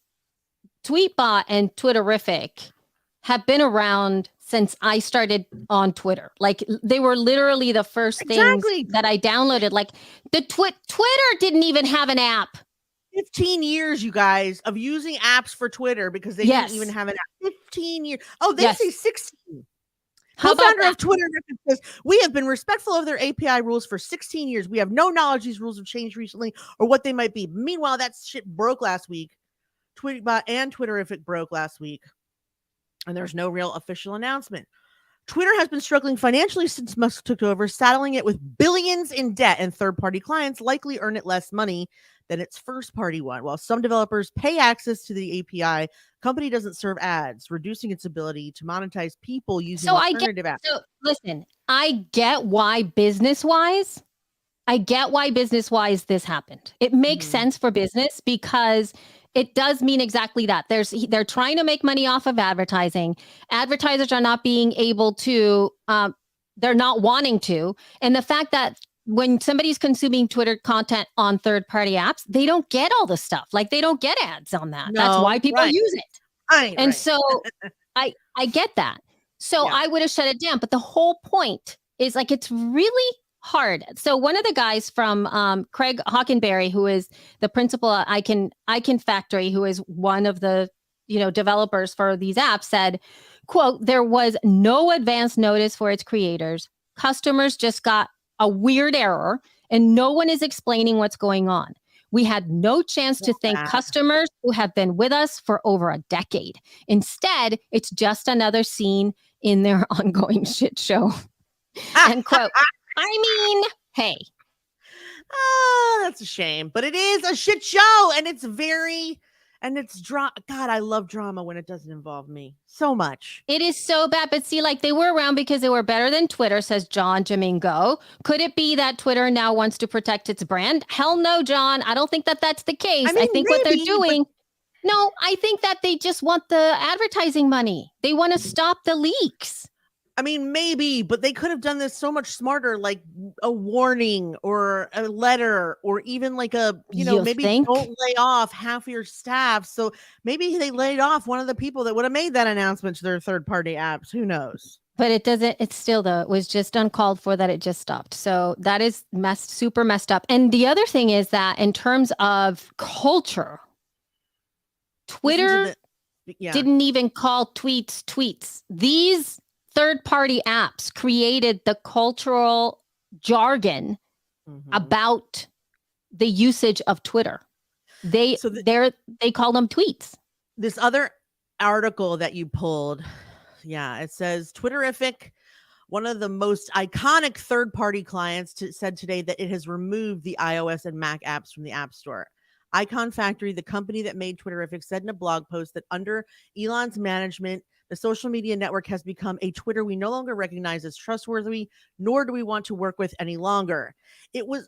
[SPEAKER 2] Tweetbot and Twitterrific have been around since I started on Twitter. Like they were literally the first things that I downloaded. Like the Twitter didn't even have an app.
[SPEAKER 1] 15 years, you guys, of using apps for Twitter because they didn't even have an app. 15 years. Oh, they say 16. Co-founder of Twitter says, we have been respectful of their API rules for 16 years. We have no knowledge these rules have changed recently or what they might be. Meanwhile, that shit broke last week. Tweetbot and Twitterrific broke last week. And there's no real official announcement. Twitter has been struggling financially since Musk took over, saddling it with billions in debt, and third-party clients likely earn it less money than its first-party one. While some developers pay access to the API, company doesn't serve ads, reducing its ability to monetize people using alternative apps.
[SPEAKER 2] So listen, I get why business-wise this happened. It makes sense for business because it does mean exactly that. They're trying to make money off of advertising. Advertisers are not being able to, they're not wanting to. And the fact that when somebody's consuming Twitter content on third-party apps, they don't get all the stuff. Like they don't get ads on that. That's why people use it. So I get that. So I would have shut it down. But the whole point is like, it's really hard. So one of the guys from Craig Hockenberry, who is the principal at Icon Factory, who is one of the developers for these apps, said, quote, there was no advance notice for its creators. Customers just got a weird error and no one is explaining what's going on. We had no chance to thank customers who have been with us for over a decade. Instead, it's just another scene in their ongoing shit show. End quote. I mean, hey.
[SPEAKER 1] Oh, that's a shame. But it is a shit show. And it's very, And it's drama. God, I love drama when it doesn't involve me so much.
[SPEAKER 2] It is so bad. But see, like they were around because they were better than Twitter, says John Domingo. Could it be that Twitter now wants to protect its brand? Hell no, John. I don't think that that's the case.
[SPEAKER 1] I mean,
[SPEAKER 2] think what they're
[SPEAKER 1] maybe, but-
[SPEAKER 2] doing. No, I think that they just want the advertising money. They want to stop the leaks.
[SPEAKER 1] I mean, maybe, but they could have done this so much smarter, like a warning or a letter, or even like a,
[SPEAKER 2] You
[SPEAKER 1] maybe
[SPEAKER 2] think?
[SPEAKER 1] don't lay off half your staff. So maybe they laid off one of the people that would have made that announcement to their third party apps. Who knows?
[SPEAKER 2] But it doesn't, it's still though, it was just uncalled for that it just stopped. So that is super messed up. And the other thing is that in terms of culture, Twitter didn't even call tweets. These third-party apps created the cultural jargon about the usage of Twitter. They call them tweets.
[SPEAKER 1] This other article that you pulled, it says Twitterrific, one of the most iconic third-party clients, said today that it has removed the iOS and Mac apps from the App Store. Icon Factory, the company that made Twitterrific, said in a blog post that under Elon's management, the social media network has become a Twitter we no longer recognize as trustworthy, nor do we want to work with any longer. It was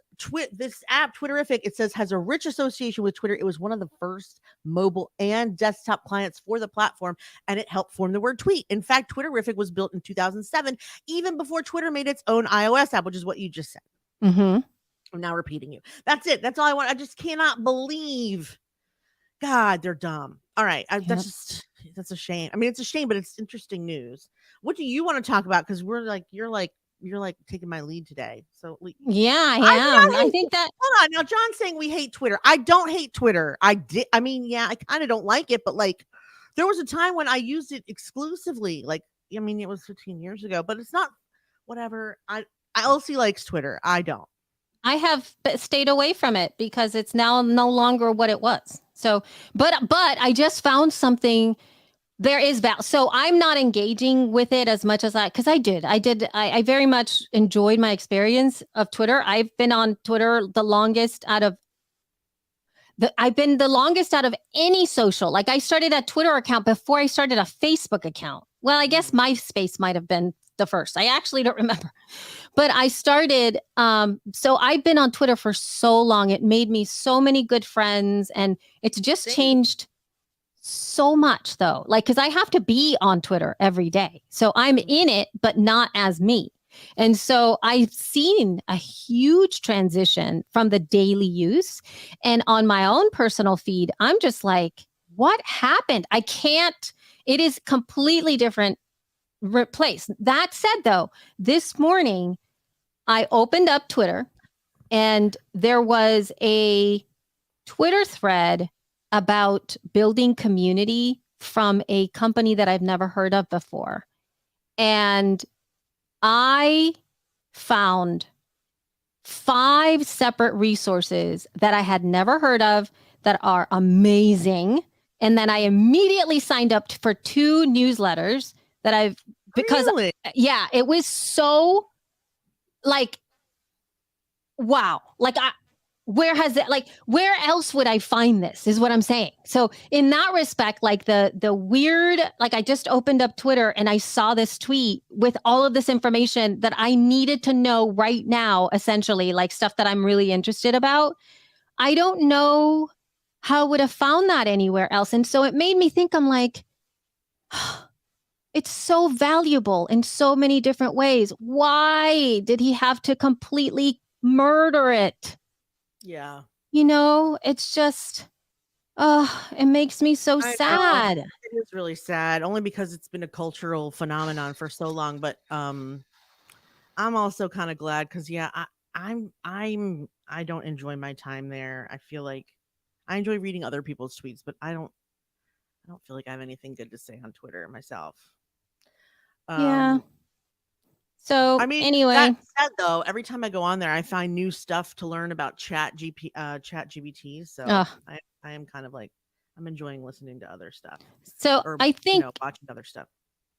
[SPEAKER 1] this app, Twitterrific, it says, has a rich association with Twitter. It was one of the first mobile and desktop clients for the platform, and it helped form the word tweet. In fact, Twitterrific was built in 2007, even before Twitter made its own iOS app, which is what you just said.
[SPEAKER 2] Mm-hmm.
[SPEAKER 1] I'm now repeating you. That's it. That's all I want. I just cannot believe. God, they're dumb. All right. That's a shame. I mean, it's a shame, but it's interesting news. What do you want to talk about? Because you're like taking my lead today. So
[SPEAKER 2] yeah, I am. I think that.
[SPEAKER 1] Hold on. Now, John's saying we hate Twitter. I don't hate Twitter. I kind of don't like it, but like there was a time when I used it exclusively. Like, I mean, it was 15 years ago, but it's not whatever. Elsie likes Twitter. I don't.
[SPEAKER 2] I have stayed away from it because it's now no longer what it was. So, but I just found something. There is value. So I'm not engaging with it as much as because I very much enjoyed my experience of Twitter. I've been on Twitter the longest out of any social. Like I started a Twitter account before I started a Facebook account. Well, I guess MySpace might have been the first. I actually don't remember. But I started, so I've been on Twitter for so long. It made me so many good friends, and it's just changed so much though. Like, cause I have to be on Twitter every day. So I'm in it, but not as me. And so I've seen a huge transition from the daily use. And on my own personal feed, I'm just like, what happened? It is completely different place. That said though, this morning I opened up Twitter and there was a Twitter thread about building community from a company that I've never heard of before. And I found 5 separate resources that I had never heard of that are amazing. And then I immediately signed up for 2 newsletters that
[SPEAKER 1] Really?
[SPEAKER 2] It was so like, wow. Like where else would I find this is what I'm saying. So in that respect, like the weird, like I just opened up Twitter and I saw this tweet with all of this information that I needed to know right now, essentially like stuff that I'm really interested about. I don't know how I would have found that anywhere else. And so it made me think, I'm like, it's so valuable in so many different ways. Why did he have to completely murder it?
[SPEAKER 1] Yeah.
[SPEAKER 2] It's just, it makes me so sad.
[SPEAKER 1] It is really sad, only because it's been a cultural phenomenon for so long. But I'm also kind of glad because I don't enjoy my time there. I feel like I enjoy reading other people's tweets, but I don't feel like I have anything good to say on Twitter myself.
[SPEAKER 2] Yeah. So
[SPEAKER 1] I mean,
[SPEAKER 2] anyway,
[SPEAKER 1] that said, though, every time I go on there, I find new stuff to learn about ChatGPT. So I am kind of like, I'm enjoying listening to other stuff.
[SPEAKER 2] So I think
[SPEAKER 1] watching other stuff,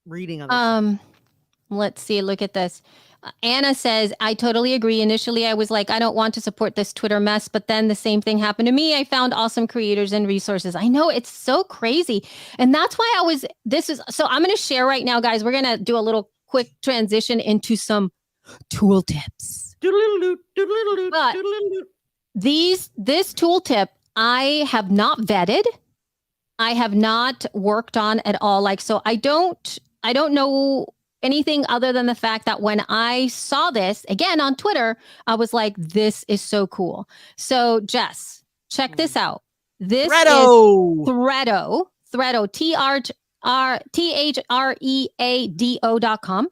[SPEAKER 1] reading other stuff.
[SPEAKER 2] let's see. Look at this. Anna says, I totally agree. Initially, I was like, I don't want to support this Twitter mess, but then the same thing happened to me. I found awesome creators and resources. I know, it's so crazy. And that's why so I'm going to share right now, guys. We're going to do a little quick transition into some tool tips. But this tool tip, I have not vetted. I have not worked on at all. Like, so I don't know anything other than the fact that when I saw this again on Twitter, I was like, this is so cool. So Jess, check this out. This is Threado, THREADO.com.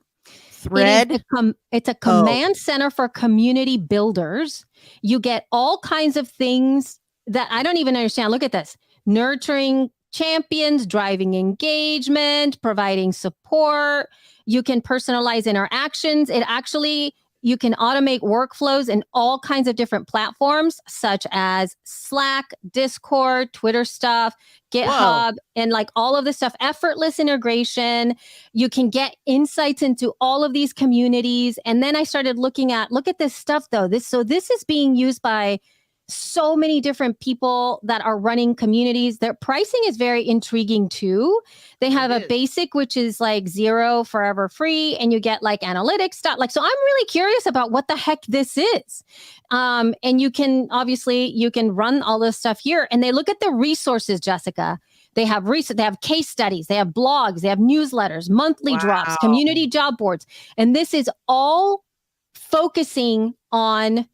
[SPEAKER 1] Thread.
[SPEAKER 2] It's a command center for community builders. You get all kinds of things that I don't even understand. Look at this. Nurturing champions, driving engagement, providing support. You can personalize interactions. You can automate workflows in all kinds of different platforms, such as Slack, Discord, Twitter stuff, GitHub, and like all of this stuff. Effortless integration. You can get insights into all of these communities. And then I started look at this stuff though. This is being used by so many different people that are running communities. Their pricing is very intriguing too. They have a basic, which is like $0 forever free, and you get like analytics stuff. Like, so I'm really curious about what the heck this is. And you can run all this stuff here, and they look at the resources, Jessica. They have they have case studies, they have blogs, they have newsletters, monthly drops, community job boards. And this is all focusing on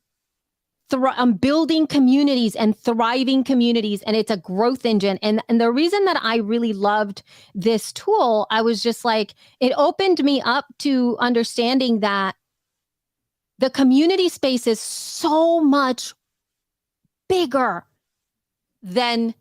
[SPEAKER 2] building communities and thriving communities, and it's a growth engine. And the reason that I really loved this tool, I was just like, it opened me up to understanding that the community space is so much bigger than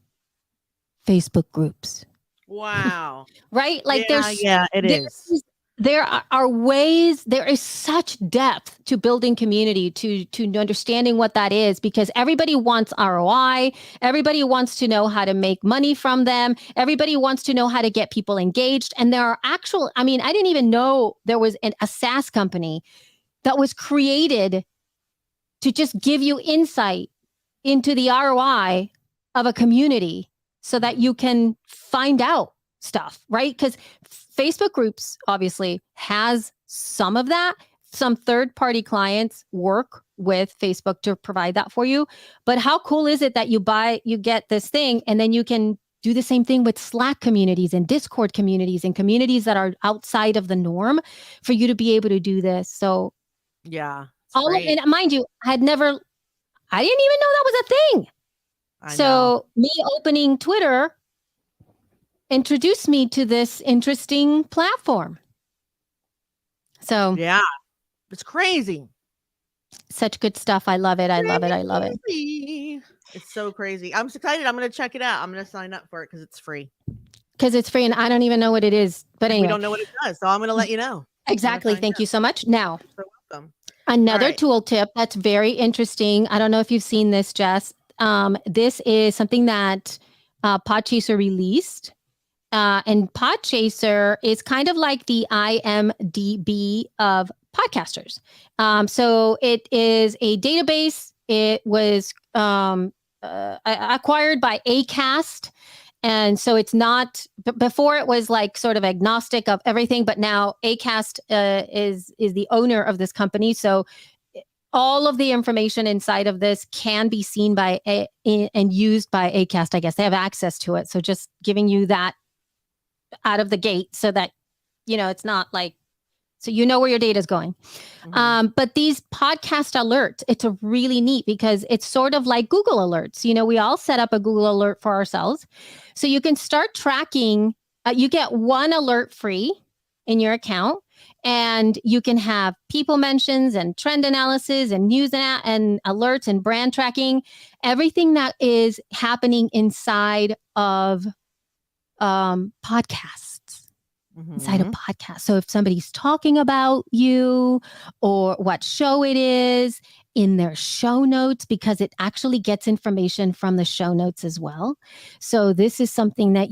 [SPEAKER 2] Facebook groups.
[SPEAKER 1] Wow.
[SPEAKER 2] Right? Like
[SPEAKER 1] it is.
[SPEAKER 2] There are ways, there is such depth to building community, to understanding what that is, because everybody wants ROI. Everybody wants to know how to make money from them. Everybody wants to know how to get people engaged. And there are I didn't even know there was a SaaS company that was created to just give you insight into the ROI of a community so that you can find out stuff, right? Because Facebook groups obviously has some of that. Some third-party clients work with Facebook to provide that for you. But how cool is it that you get this thing, and then you can do the same thing with Slack communities and Discord communities and communities that are outside of the norm for you to be able to do this. So
[SPEAKER 1] yeah,
[SPEAKER 2] and mind you, I didn't even know that was a thing. So me opening Twitter introduced me to this interesting platform. So
[SPEAKER 1] yeah, it's crazy.
[SPEAKER 2] Such good stuff. I love it. I love it.
[SPEAKER 1] It's so crazy. I'm excited. I'm going to check it out. I'm going to sign up for it because it's free.
[SPEAKER 2] And I don't even know what it is. But anyway.
[SPEAKER 1] We don't know what it does, so I'm going to let you know.
[SPEAKER 2] Exactly. Thank you so much. Now,
[SPEAKER 1] you're welcome.
[SPEAKER 2] Another tool tip that's very interesting. I don't know if you've seen this, Jess. This is something that Podchaser released. And Podchaser is kind of like the IMDb of podcasters. So it is a database. It was acquired by Acast. And so it's not, before it was like sort of agnostic of everything, but now Acast is the owner of this company. So all of the information inside of this can be seen by and used by Acast. I guess they have access to it. So just giving you that out of the gate so that, it's not like, so you know where your data is going. Mm-hmm. But these podcast alerts, it's a really neat because it's sort of like Google Alerts. We all set up a Google Alert for ourselves. So you can start tracking. You get one alert free in your account, and you can have people mentions and trend analysis and news and alerts and brand tracking, everything that is happening inside of podcasts. Mm-hmm. Inside a podcast. So if somebody's talking about you or what show it is in their show notes, because it actually gets information from the show notes as well. So this is something that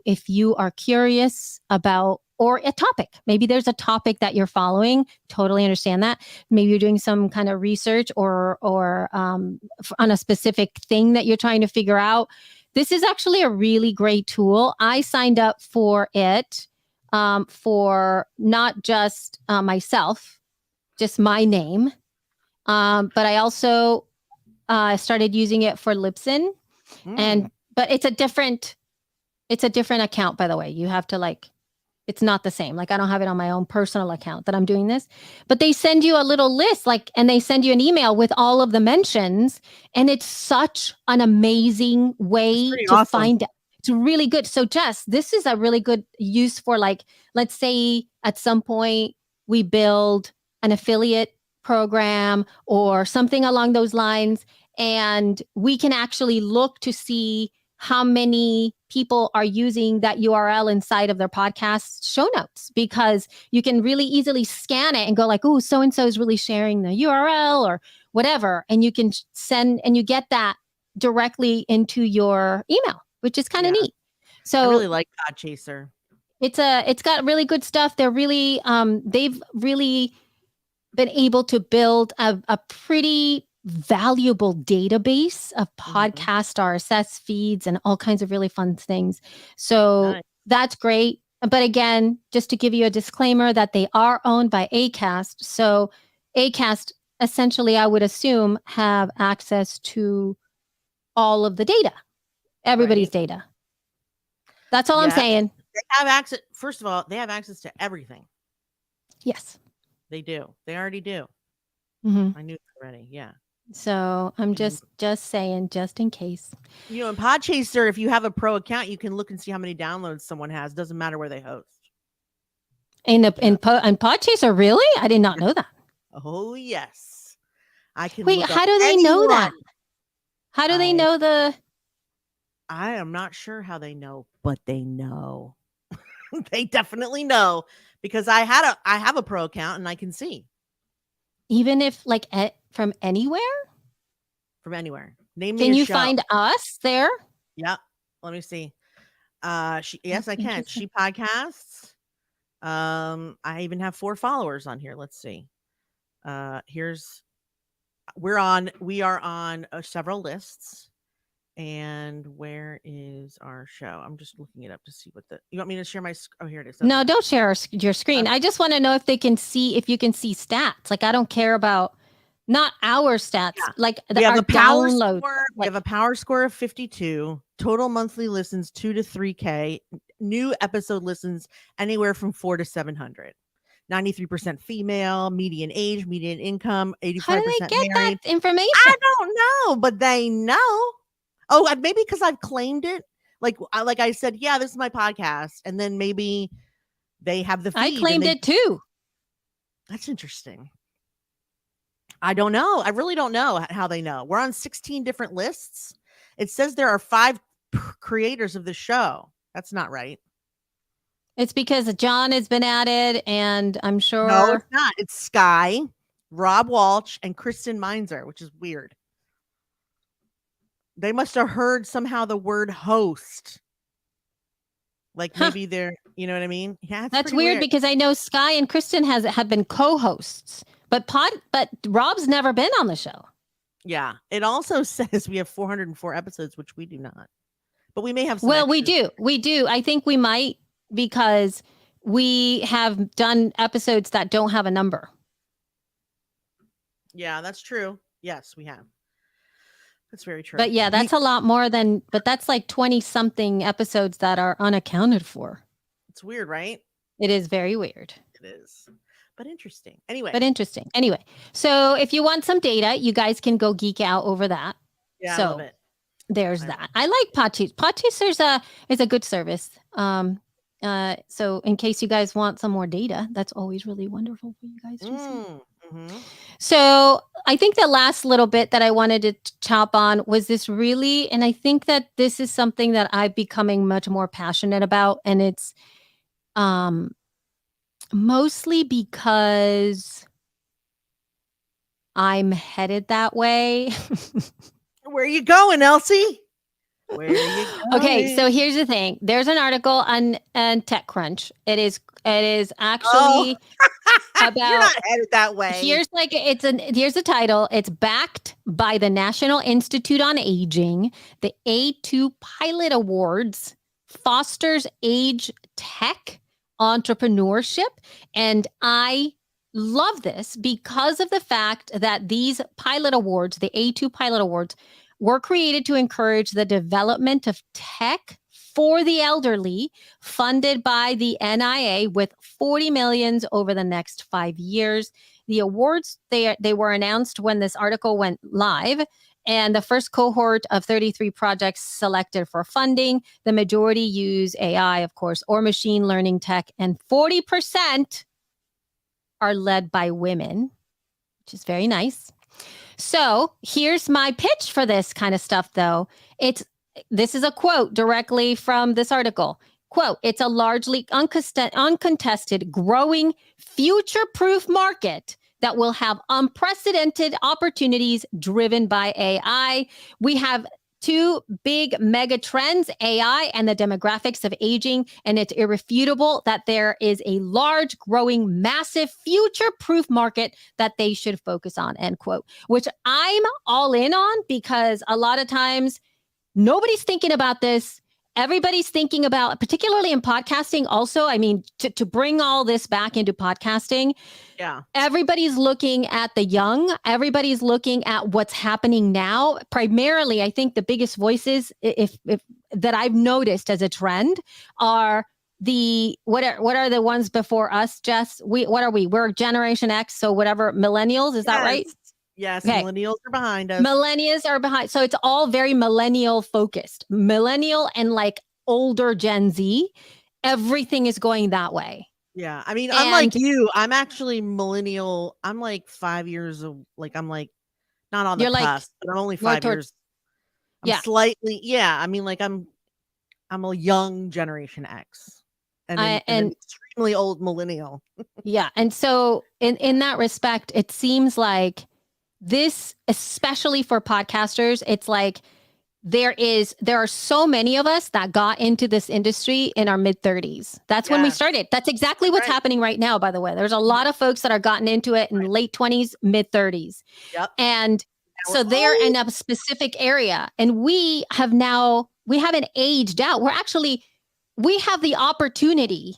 [SPEAKER 2] if you are curious about or a topic. Maybe there's a topic that you're following. Totally understand that. Maybe you're doing some kind of research or on a specific thing that you're trying to figure out. This is actually a really great tool. I signed up for it for not just myself, just my name, but I also started using it for Libsyn, but it's a different account, by the way. You have to it's not the same. Like I don't have it on my own personal account that I'm doing this, but they send you a little list, and they send you an email with all of the mentions, and it's such an amazing way to find out. It's really good. So Jess, this is a really good use for let's say at some point we build an affiliate program or something along those lines, and we can actually look to see how many people are using that URL inside of their podcast show notes, because you can really easily scan it and go oh, so-and-so is really sharing the URL or whatever. And you can send, and you get that directly into your email, which is kind of neat. So
[SPEAKER 1] I really like Podchaser.
[SPEAKER 2] It's got really good stuff. They're really, they've really been able to build a pretty valuable database of podcast RSS feeds and all kinds of really fun things. So that's great. But again, just to give you a disclaimer that they are owned by Acast. So Acast, essentially, I would assume, have access to all of the data, everybody's data. That's all I'm saying.
[SPEAKER 1] They have access. First of all, they have access to everything.
[SPEAKER 2] Yes.
[SPEAKER 1] They do. They already do.
[SPEAKER 2] Mm-hmm.
[SPEAKER 1] I knew that already. Yeah.
[SPEAKER 2] So I'm just saying, just in case.
[SPEAKER 1] In Podchaser, if you have a pro account, you can look and see how many downloads someone has. Doesn't matter where they host.
[SPEAKER 2] In Podchaser, really? I did not know that.
[SPEAKER 1] Oh yes, I can.
[SPEAKER 2] Wait, how do they know that? How do they know the?
[SPEAKER 1] I am not sure how they know, but they know. They definitely know, because I have a pro account and I can see.
[SPEAKER 2] Even if from anywhere?
[SPEAKER 1] From anywhere. Name me
[SPEAKER 2] Can
[SPEAKER 1] a
[SPEAKER 2] you
[SPEAKER 1] show.
[SPEAKER 2] find us there?
[SPEAKER 1] Yep. Let me see. Yes, I can. She podcasts. I even have 4 followers on here. Let's see. We are on several lists. And where is our show? I'm just looking it up to see you want me to share my, oh, here it is.
[SPEAKER 2] No, don't share your screen. I just want to know if you can see stats. I don't care about, not our stats,
[SPEAKER 1] we have
[SPEAKER 2] our
[SPEAKER 1] a power
[SPEAKER 2] download.
[SPEAKER 1] Score, we have a power score of 52, total monthly listens 2 to 3K, new episode listens anywhere from 4 to 700. 93% female, median age, median income, 85%
[SPEAKER 2] How do they get
[SPEAKER 1] married.
[SPEAKER 2] that information?
[SPEAKER 1] I don't know, but they know. Oh, maybe because I've claimed it. Like I said, yeah, this is my podcast. And then maybe they have the feed.
[SPEAKER 2] I claimed it too.
[SPEAKER 1] That's interesting. I don't know. I really don't know how they know. We're on 16 different lists. It says there are 5 creators of the show. That's not right.
[SPEAKER 2] It's because John has been added, and I'm sure.
[SPEAKER 1] No, it's not. It's Sky, Rob Walsh, and Kristen Meinzer, which is weird. They must have heard somehow the word host. Maybe they're, you know what I mean? Yeah,
[SPEAKER 2] that's weird because I know Sky and Kristen have been co-hosts, but Rob's never been on the show.
[SPEAKER 1] Yeah. It also says we have 404 episodes, which we do not. But we may have some
[SPEAKER 2] Well,
[SPEAKER 1] extras.
[SPEAKER 2] we do. I think we might, because we have done episodes that don't have a number.
[SPEAKER 1] Yeah, that's true. Yes, we have. That's very true.
[SPEAKER 2] But yeah, that's a lot more but that's 20 something episodes that are unaccounted for.
[SPEAKER 1] It's weird, right?
[SPEAKER 2] It is very weird.
[SPEAKER 1] It is. But interesting. Anyway.
[SPEAKER 2] So if you want some data, you guys can go geek out over that.
[SPEAKER 1] Yeah,
[SPEAKER 2] so
[SPEAKER 1] I love it.
[SPEAKER 2] There's that. I like Podchaser. Podchaser is a good service. So in case you guys want some more data, that's always really wonderful for you guys to see.
[SPEAKER 1] Mm-hmm.
[SPEAKER 2] So I think the last little bit that I wanted to chop on was this really, and I think that this is something that I'm becoming much more passionate about, and it's mostly because I'm headed that way.
[SPEAKER 1] Where are you going, Elsie? Where are you
[SPEAKER 2] Okay, so
[SPEAKER 1] going?
[SPEAKER 2] here's the thing. There's an article on TechCrunch. It is
[SPEAKER 1] Oh,
[SPEAKER 2] actually
[SPEAKER 1] you're
[SPEAKER 2] about
[SPEAKER 1] not headed that way.
[SPEAKER 2] here's the title. It's backed by the National Institute on Aging. The A2 Pilot Awards fosters age tech entrepreneurship, and I love this because of the fact that these pilot awards, the A2 Pilot Awards, were created to encourage the development of tech for the elderly, funded by the NIA with 40 millions over the next 5 years. The awards, they were announced when this article went live, and the first cohort of 33 projects selected for funding, the majority use AI, of course, or machine learning tech, and 40% are led by women, which is very nice. So here's my pitch for this kind of stuff, though. This is a quote directly from this article. Quote, it's a largely uncontested, growing, future-proof market that will have unprecedented opportunities driven by AI. We have two big mega trends, AI and the demographics of aging, and it's irrefutable that there is a large, growing, massive, future-proof market that they should focus on, end quote, which I'm all in on because a lot of times nobody's thinking about this. Everybody's thinking about, particularly in podcasting also, I mean, to bring all this back into podcasting,
[SPEAKER 1] Yeah.
[SPEAKER 2] everybody's looking at the young. Everybody's looking at what's happening now. Primarily, I think the biggest voices, if that I've noticed as a trend, are the what are the ones before us, Jess? What are we? We're Generation X, so whatever, millennials, is that right?
[SPEAKER 1] Yes,
[SPEAKER 2] Okay.
[SPEAKER 1] millennials are behind us.
[SPEAKER 2] Millennials are behind. So it's all very millennial focused. Millennial and like older Gen Z, everything is going that way.
[SPEAKER 1] Yeah, I mean, unlike
[SPEAKER 2] And
[SPEAKER 1] you, I'm actually millennial. I'm like 5 years of like I'm like not on the
[SPEAKER 2] you're like
[SPEAKER 1] cusp, but I'm only
[SPEAKER 2] more
[SPEAKER 1] 5
[SPEAKER 2] towards,
[SPEAKER 1] years. I'm
[SPEAKER 2] yeah.
[SPEAKER 1] slightly, yeah. I mean, like I'm a young Generation X, and an
[SPEAKER 2] And
[SPEAKER 1] extremely old millennial.
[SPEAKER 2] yeah. And so in that respect, it seems like this, especially for podcasters, it's like there are so many of us that got into this industry in our mid 30s. That's when we
[SPEAKER 1] Yes,
[SPEAKER 2] started. That's exactly what's
[SPEAKER 1] right.
[SPEAKER 2] happening right now, by the way. There's a lot of folks that are gotten into it in
[SPEAKER 1] Right.
[SPEAKER 2] late 20s, mid 30s.
[SPEAKER 1] Yep.
[SPEAKER 2] And
[SPEAKER 1] Now
[SPEAKER 2] so
[SPEAKER 1] we're
[SPEAKER 2] they're in
[SPEAKER 1] old.
[SPEAKER 2] a specific area. And we haven't aged out. We have the opportunity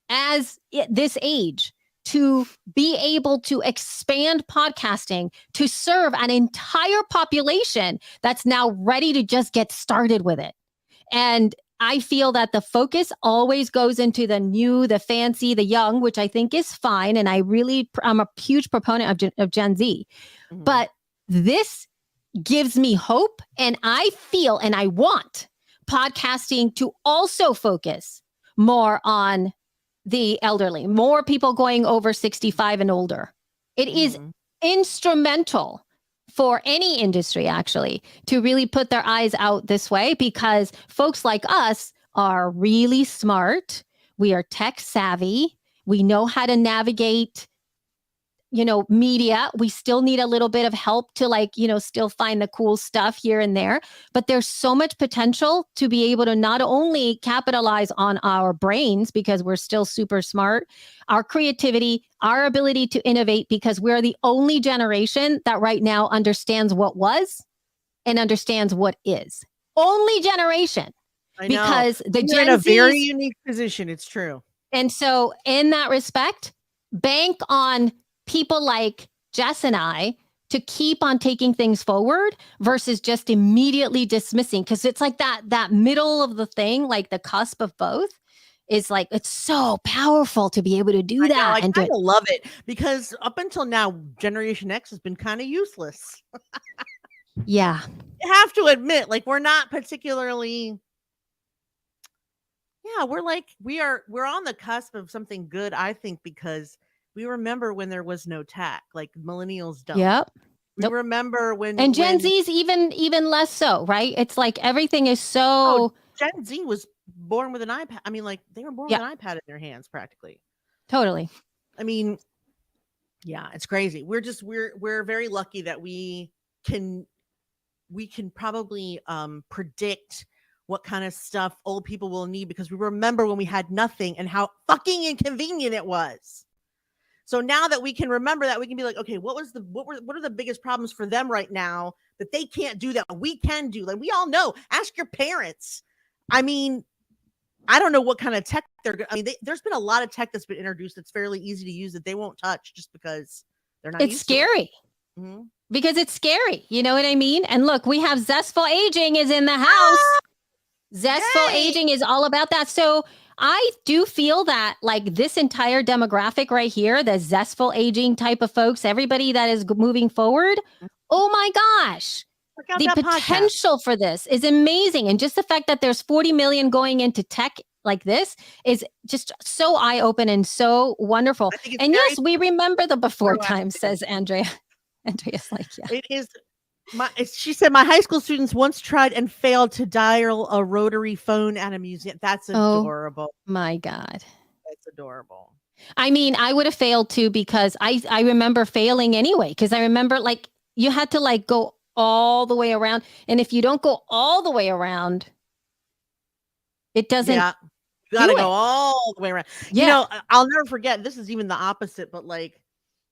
[SPEAKER 2] as this age to be able to expand podcasting to serve an entire population that's now ready to just get started with it. And I feel that the focus always goes into the new, the fancy, the young, which I think is fine. And I'm a huge proponent of Gen Z.
[SPEAKER 1] Mhm.
[SPEAKER 2] But this gives me hope. And I feel and I want podcasting to also focus more on the elderly, more people going over 65 and older. It is
[SPEAKER 1] Mhm.
[SPEAKER 2] instrumental for any industry, actually, to really put their eyes out this way because folks like us are really smart. We are tech savvy. We know how to navigate media. We still need a little bit of help to still find the cool stuff here and there. But there's so much potential to be able to not only capitalize on our brains because we're still super smart, our creativity, our ability to innovate, because we're the only generation that right now understands what was and understands what is. Only generation.
[SPEAKER 1] I know.
[SPEAKER 2] Because the
[SPEAKER 1] You're in
[SPEAKER 2] Gen
[SPEAKER 1] a very
[SPEAKER 2] Zs,
[SPEAKER 1] unique position. It's true.
[SPEAKER 2] and so in that respect, bank on people like Jess and I to keep on taking things forward versus just immediately dismissing. Because it's like that middle of the thing, like the cusp of both, is like it's so powerful to be able to do
[SPEAKER 1] I know.
[SPEAKER 2] that.
[SPEAKER 1] I
[SPEAKER 2] And
[SPEAKER 1] kind of love it because up until now, Generation X has been kind of useless.
[SPEAKER 2] yeah,
[SPEAKER 1] You have to admit, like we're not particularly. Yeah, we're on the cusp of something good, I think, because we remember when there was no tech, like millennials don't.
[SPEAKER 2] yep.
[SPEAKER 1] We
[SPEAKER 2] Nope.
[SPEAKER 1] remember
[SPEAKER 2] And Gen
[SPEAKER 1] when
[SPEAKER 2] Z's even less so, right? It's like everything is
[SPEAKER 1] oh,
[SPEAKER 2] so
[SPEAKER 1] Gen Z was born with an iPad. I mean, like they were born
[SPEAKER 2] yeah,
[SPEAKER 1] with an iPad in their hands practically.
[SPEAKER 2] totally.
[SPEAKER 1] I mean, yeah, it's crazy. We're very lucky that can we can probably predict what kind of stuff old people will need because we remember when we had nothing and how fucking inconvenient it was. So now that we can remember that, we can be like, okay, what are the biggest problems for them right now that they can't do that we can do? Like, we all know. Ask your parents. I mean, I don't know what kind of tech there's been a lot of tech that's been introduced that's fairly easy to use that they won't touch just because they're not.
[SPEAKER 2] It's scary.
[SPEAKER 1] Mm-hmm.
[SPEAKER 2] Because it's scary. You know what I mean? And look, we have Zestful Aging is in the house. Zestful Aging is all about that. So I do feel that like this entire demographic right here, the Zestful Aging type of folks, everybody that is moving forward. Oh my gosh. The potential for this is amazing. And just the fact that there's 40 million going into tech like this is just so eye-open and so wonderful. And yes, we remember the before times, says Andrea. Andrea's like, yeah.
[SPEAKER 1] It is. She said, my high school students once tried and failed to dial a rotary phone at a museum. That's adorable.
[SPEAKER 2] Oh, my God.
[SPEAKER 1] That's adorable.
[SPEAKER 2] I mean, I would have failed too because I remember failing anyway. Because I remember like you had to like go all the way around. And if you don't go all the way around, it doesn't.
[SPEAKER 1] Yeah. You got to go all the way around.
[SPEAKER 2] Yeah.
[SPEAKER 1] You know, I'll never forget. This is even the opposite, but like,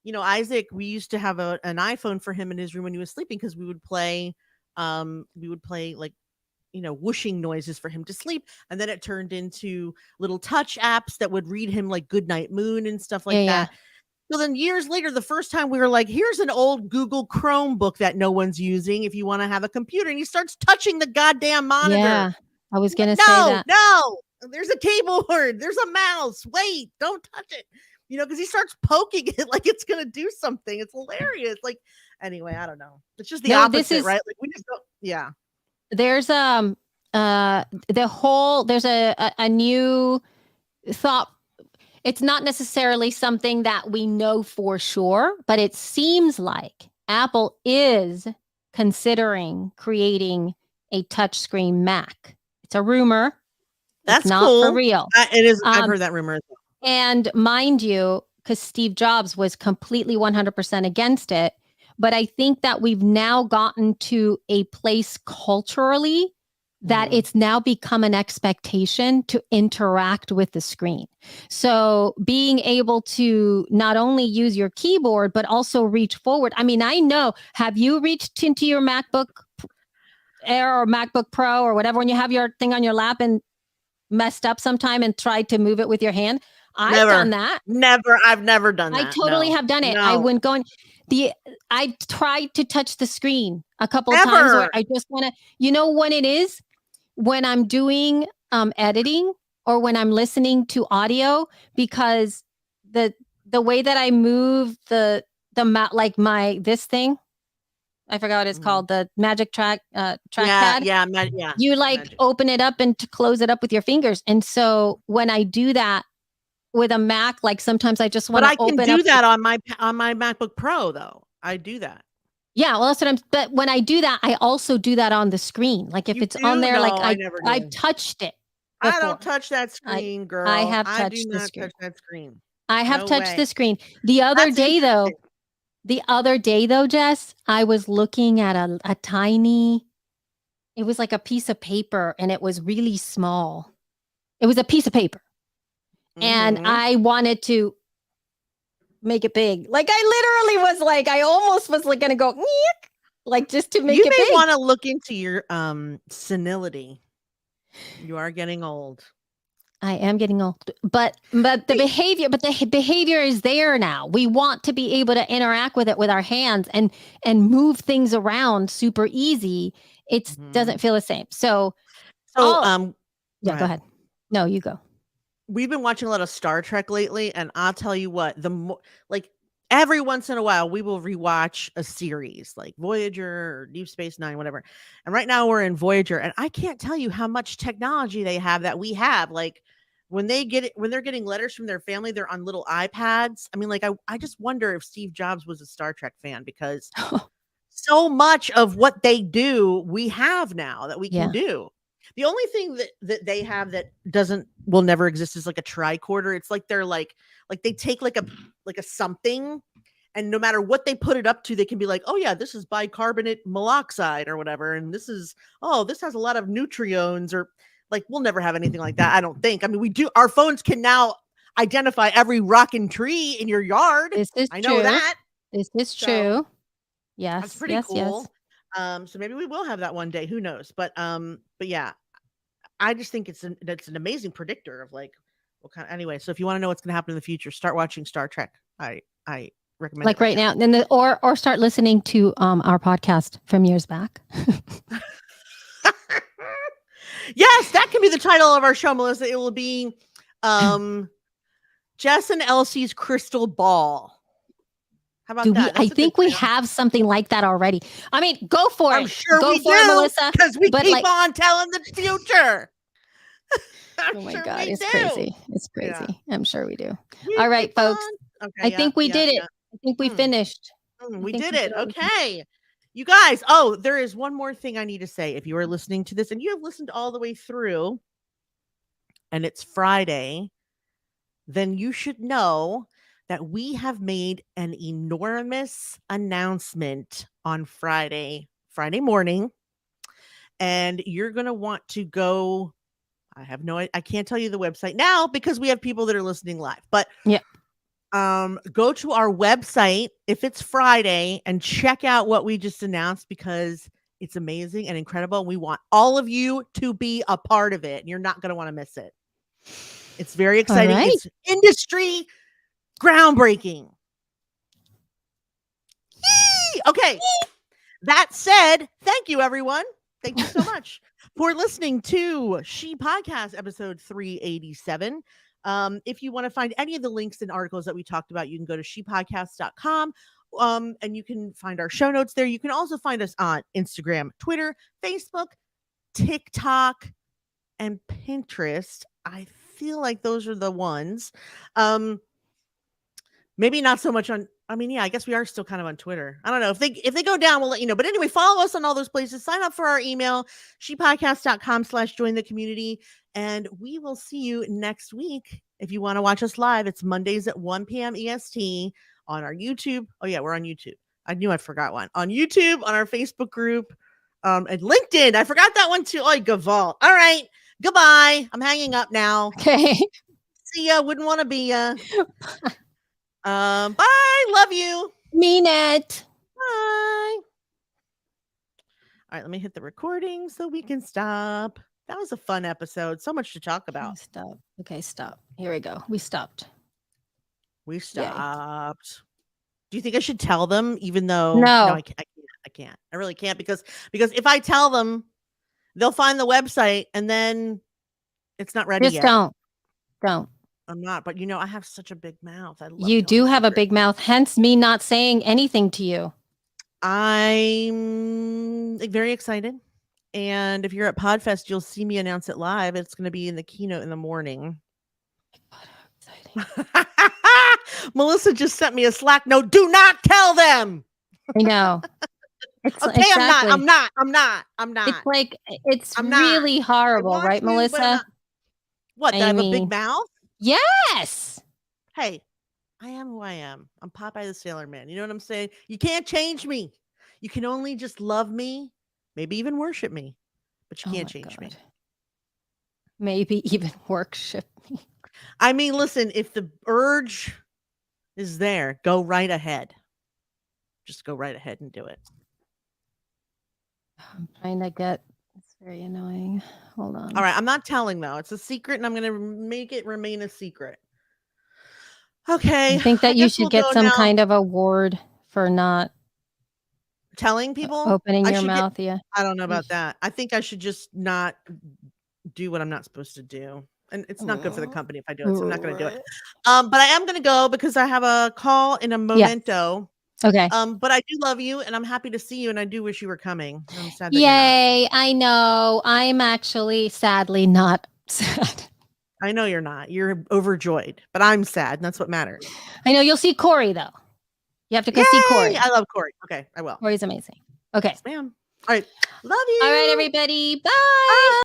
[SPEAKER 1] you know, Isaac, we used to have an iPhone for him in his room when he was sleeping because we would play like, you know, whooshing noises for him to sleep. And then it turned into little touch apps that would read him like Goodnight Moon and stuff like that. Yeah. So then years later, the first time we were like, here's an old Google Chrome book that no one's using if you want to have a computer. And he starts touching the goddamn monitor.
[SPEAKER 2] Yeah, I was going to say that.
[SPEAKER 1] No, there's a keyboard. There's a mouse. Wait, don't touch it. You know, because he starts poking it like it's going to do something. It's hilarious. Like, anyway, I don't know. It's just the opposite, right? Like, we just don't, yeah.
[SPEAKER 2] There's there's a new thought. It's not necessarily something that we know for sure, but it seems like Apple is considering creating a touchscreen Mac. It's a rumor.
[SPEAKER 1] That's
[SPEAKER 2] not
[SPEAKER 1] cool.
[SPEAKER 2] For real.
[SPEAKER 1] It is. I've heard that rumor as well.
[SPEAKER 2] And mind you, because Steve Jobs was completely 100% against it, but I think that we've now gotten to a place culturally that it's now become an expectation to interact with the screen. So being able to not only use your keyboard, but also reach forward. I mean, I know, have you reached into your MacBook Air or MacBook Pro or whatever, when you have your thing on your lap and messed up sometime and tried to move it with your hand? I've done that.
[SPEAKER 1] Never. I've never done that.
[SPEAKER 2] I totally have done it. No. I went going. I tried to touch the screen a couple of times where I just want to, you know what it is? When I'm doing editing or when I'm listening to audio, because the way that I move the like this thing, I forgot what it's called, the Magic trackpad.
[SPEAKER 1] Yeah.
[SPEAKER 2] You like Magic. Open it up and to close it up with your fingers. And so when I do that with a Mac, like sometimes I just want to open up.
[SPEAKER 1] But I can do that on my MacBook Pro though. I do that.
[SPEAKER 2] Yeah, well, that's what but when I do that, I also do that on the screen. Like if it's on there, like I've touched it before.
[SPEAKER 1] I don't touch that screen, girl.
[SPEAKER 2] I have touched the screen.
[SPEAKER 1] Touch that screen.
[SPEAKER 2] I have touched the screen. The other day though, Jess, I was looking at a tiny, it was like a piece of paper and it was really small. It was a piece of paper. And I wanted to make it big. Like I literally was like, I almost was like gonna go like just to make it big.
[SPEAKER 1] You may want to look into your senility. You are getting old.
[SPEAKER 2] I am getting old, but the behavior is there now. We want to be able to interact with it with our hands and move things around super easy. It doesn't feel the same. So go ahead. No, you go.
[SPEAKER 1] We've been watching a lot of Star Trek lately, and I'll tell you what, every once in a while we will rewatch a series like Voyager or Deep Space Nine, whatever. And right now we're in Voyager, and I can't tell you how much technology they have that we have. Like when they're getting letters from their family, they're on little iPads. I mean, like I just wonder if Steve Jobs was a Star Trek fan, because so much of what they do we have now that we can do. The only thing that they have that will never exist is like a tricorder. It's like they're like they take like a something And no matter what they put it up to, they can be like, oh yeah, this is bicarbonate monoxide or whatever. And this has a lot of nutriones, or like, we'll never have anything like that. I don't think. I mean, we do. Our phones can now identify every rock and tree in your yard.
[SPEAKER 2] This is
[SPEAKER 1] I
[SPEAKER 2] true.
[SPEAKER 1] know that.
[SPEAKER 2] This is
[SPEAKER 1] So,
[SPEAKER 2] true. Yes.
[SPEAKER 1] That's pretty
[SPEAKER 2] yes,
[SPEAKER 1] cool.
[SPEAKER 2] Yes.
[SPEAKER 1] So maybe we will have that one day. Who knows? But yeah, I just think it's an amazing predictor of like what kind. Anyway, so if you want to know what's going to happen in the future, start watching Star Trek. I recommend
[SPEAKER 2] Like
[SPEAKER 1] it
[SPEAKER 2] right now, then or start listening to our podcast from years back.
[SPEAKER 1] Yes, that can be the title of our show, Melissa. It will be Jess and Elsie's Crystal Ball. How about that?
[SPEAKER 2] I think we have something like that already. I mean, go for it.
[SPEAKER 1] I'm sure
[SPEAKER 2] go
[SPEAKER 1] we
[SPEAKER 2] for it, Melissa.
[SPEAKER 1] because we
[SPEAKER 2] but
[SPEAKER 1] keep
[SPEAKER 2] like-
[SPEAKER 1] on telling the future.
[SPEAKER 2] Oh my God, it's crazy. It's crazy.
[SPEAKER 1] Yeah.
[SPEAKER 2] I'm sure we do.
[SPEAKER 1] We
[SPEAKER 2] All right,
[SPEAKER 1] keep
[SPEAKER 2] folks.
[SPEAKER 1] on- Okay,
[SPEAKER 2] I think we did it.
[SPEAKER 1] yeah.
[SPEAKER 2] I think we
[SPEAKER 1] Hmm.
[SPEAKER 2] finished.
[SPEAKER 1] We
[SPEAKER 2] think
[SPEAKER 1] did
[SPEAKER 2] we
[SPEAKER 1] it.
[SPEAKER 2] did everything.
[SPEAKER 1] Okay. You guys, oh, there is one more thing I need to say. If you are listening to this and you have listened all the way through and it's Friday, then you should know that we have made an enormous announcement on Friday morning. And you're going to want to go. I can't tell you the website now because we have people that are listening live, but
[SPEAKER 2] yeah.
[SPEAKER 1] Go to our website if it's Friday and check out what we just announced because it's amazing and incredible. We want all of you to be a part of it, and you're not going to want to miss it. It's very exciting.
[SPEAKER 2] right.
[SPEAKER 1] It's industry groundbreaking. Yee! Okay. That said, thank you, everyone. Thank you so much for listening to She Podcast episode 387. If you want to find any of the links and articles that we talked about, you can go to shepodcast.com. And you can find our show notes there. You can also find us on Instagram, Twitter, Facebook, TikTok, and Pinterest. I feel like those are the ones. Maybe not so much on, I guess we are still kind of on Twitter. I don't know. If they go down, we'll let you know. But anyway, follow us on all those places. Sign up for our email, shepodcast.com/join the community. And we will see you next week. If you want to watch us live, it's Mondays at 1 p.m. EST on our YouTube. Oh, yeah, we're on YouTube. I knew I forgot one. On YouTube, on our Facebook group, and LinkedIn. I forgot that one too. Oh, Gavalt. All right. Goodbye. I'm hanging up now.
[SPEAKER 2] Okay.
[SPEAKER 1] See ya. Wouldn't want to be ya. Bye. Love you.
[SPEAKER 2] Mean it.
[SPEAKER 1] Bye. All right, let me hit the recording so we can stop. That was a fun episode. So much to talk about.
[SPEAKER 2] Stop. Okay, stop. Here we go. We stopped.
[SPEAKER 1] We stopped. Do you think I should tell them, even though
[SPEAKER 2] No.
[SPEAKER 1] I can't. I really can't because if I tell them, they'll find the website and then it's not ready
[SPEAKER 2] Just
[SPEAKER 1] yet.
[SPEAKER 2] don't.
[SPEAKER 1] I'm not, but I have such a big mouth. I love
[SPEAKER 2] You
[SPEAKER 1] telling
[SPEAKER 2] do have a
[SPEAKER 1] secrets.
[SPEAKER 2] big mouth, hence me not saying anything to you.
[SPEAKER 1] I'm very excited. And if you're at Podfest, you'll see me announce it live. It's going to be in the keynote in the morning.
[SPEAKER 2] Exciting.
[SPEAKER 1] Melissa just sent me a Slack note. Do not tell them.
[SPEAKER 2] I know.
[SPEAKER 1] Okay,
[SPEAKER 2] Exactly.
[SPEAKER 1] I'm not.
[SPEAKER 2] It's like
[SPEAKER 1] I'm not.
[SPEAKER 2] really
[SPEAKER 1] I
[SPEAKER 2] horrible,
[SPEAKER 1] want
[SPEAKER 2] right,
[SPEAKER 1] to, but I'm
[SPEAKER 2] Melissa?
[SPEAKER 1] not. What? That I have a big
[SPEAKER 2] mean-
[SPEAKER 1] mouth?
[SPEAKER 2] Yes.
[SPEAKER 1] Hey, I am who I am. I'm Popeye the Sailor Man. You know what I'm saying? You can't change me. You can only just love me, maybe even worship me, but you
[SPEAKER 2] Oh
[SPEAKER 1] can't
[SPEAKER 2] my
[SPEAKER 1] change me.
[SPEAKER 2] God. Maybe even worship me.
[SPEAKER 1] I mean, listen, if the urge is there, go right ahead. Just go right ahead and do it.
[SPEAKER 2] I'm trying to get. It's very annoying. Hold on.
[SPEAKER 1] All right. I'm not telling though. It's a secret and I'm going to make it remain a secret. Okay.
[SPEAKER 2] I think that you
[SPEAKER 1] guess
[SPEAKER 2] should
[SPEAKER 1] we'll
[SPEAKER 2] get
[SPEAKER 1] go
[SPEAKER 2] some
[SPEAKER 1] now.
[SPEAKER 2] kind of award for not
[SPEAKER 1] Telling people?
[SPEAKER 2] opening
[SPEAKER 1] I
[SPEAKER 2] your
[SPEAKER 1] should get-
[SPEAKER 2] mouth. Yeah.
[SPEAKER 1] I don't know about that. I think I should just not do what I'm not supposed to do. And it's not good for the company if I do it. So I'm not going to do it. But I am going to go because I have a call in a momento.
[SPEAKER 2] Okay.
[SPEAKER 1] But I do love you and I'm happy to see you. And I do wish you were coming. I'm sad that you're not.
[SPEAKER 2] Yay. I know. I'm actually sadly not sad.
[SPEAKER 1] I know you're not. You're overjoyed, but I'm sad. And that's what matters.
[SPEAKER 2] I know you'll see Corey though. You have to go see Corey.
[SPEAKER 1] Yay! I love Corey. Okay, I will.
[SPEAKER 2] Corey's amazing. Okay.
[SPEAKER 1] Yes, ma'am. All right. Love you.
[SPEAKER 2] All right, everybody. Bye.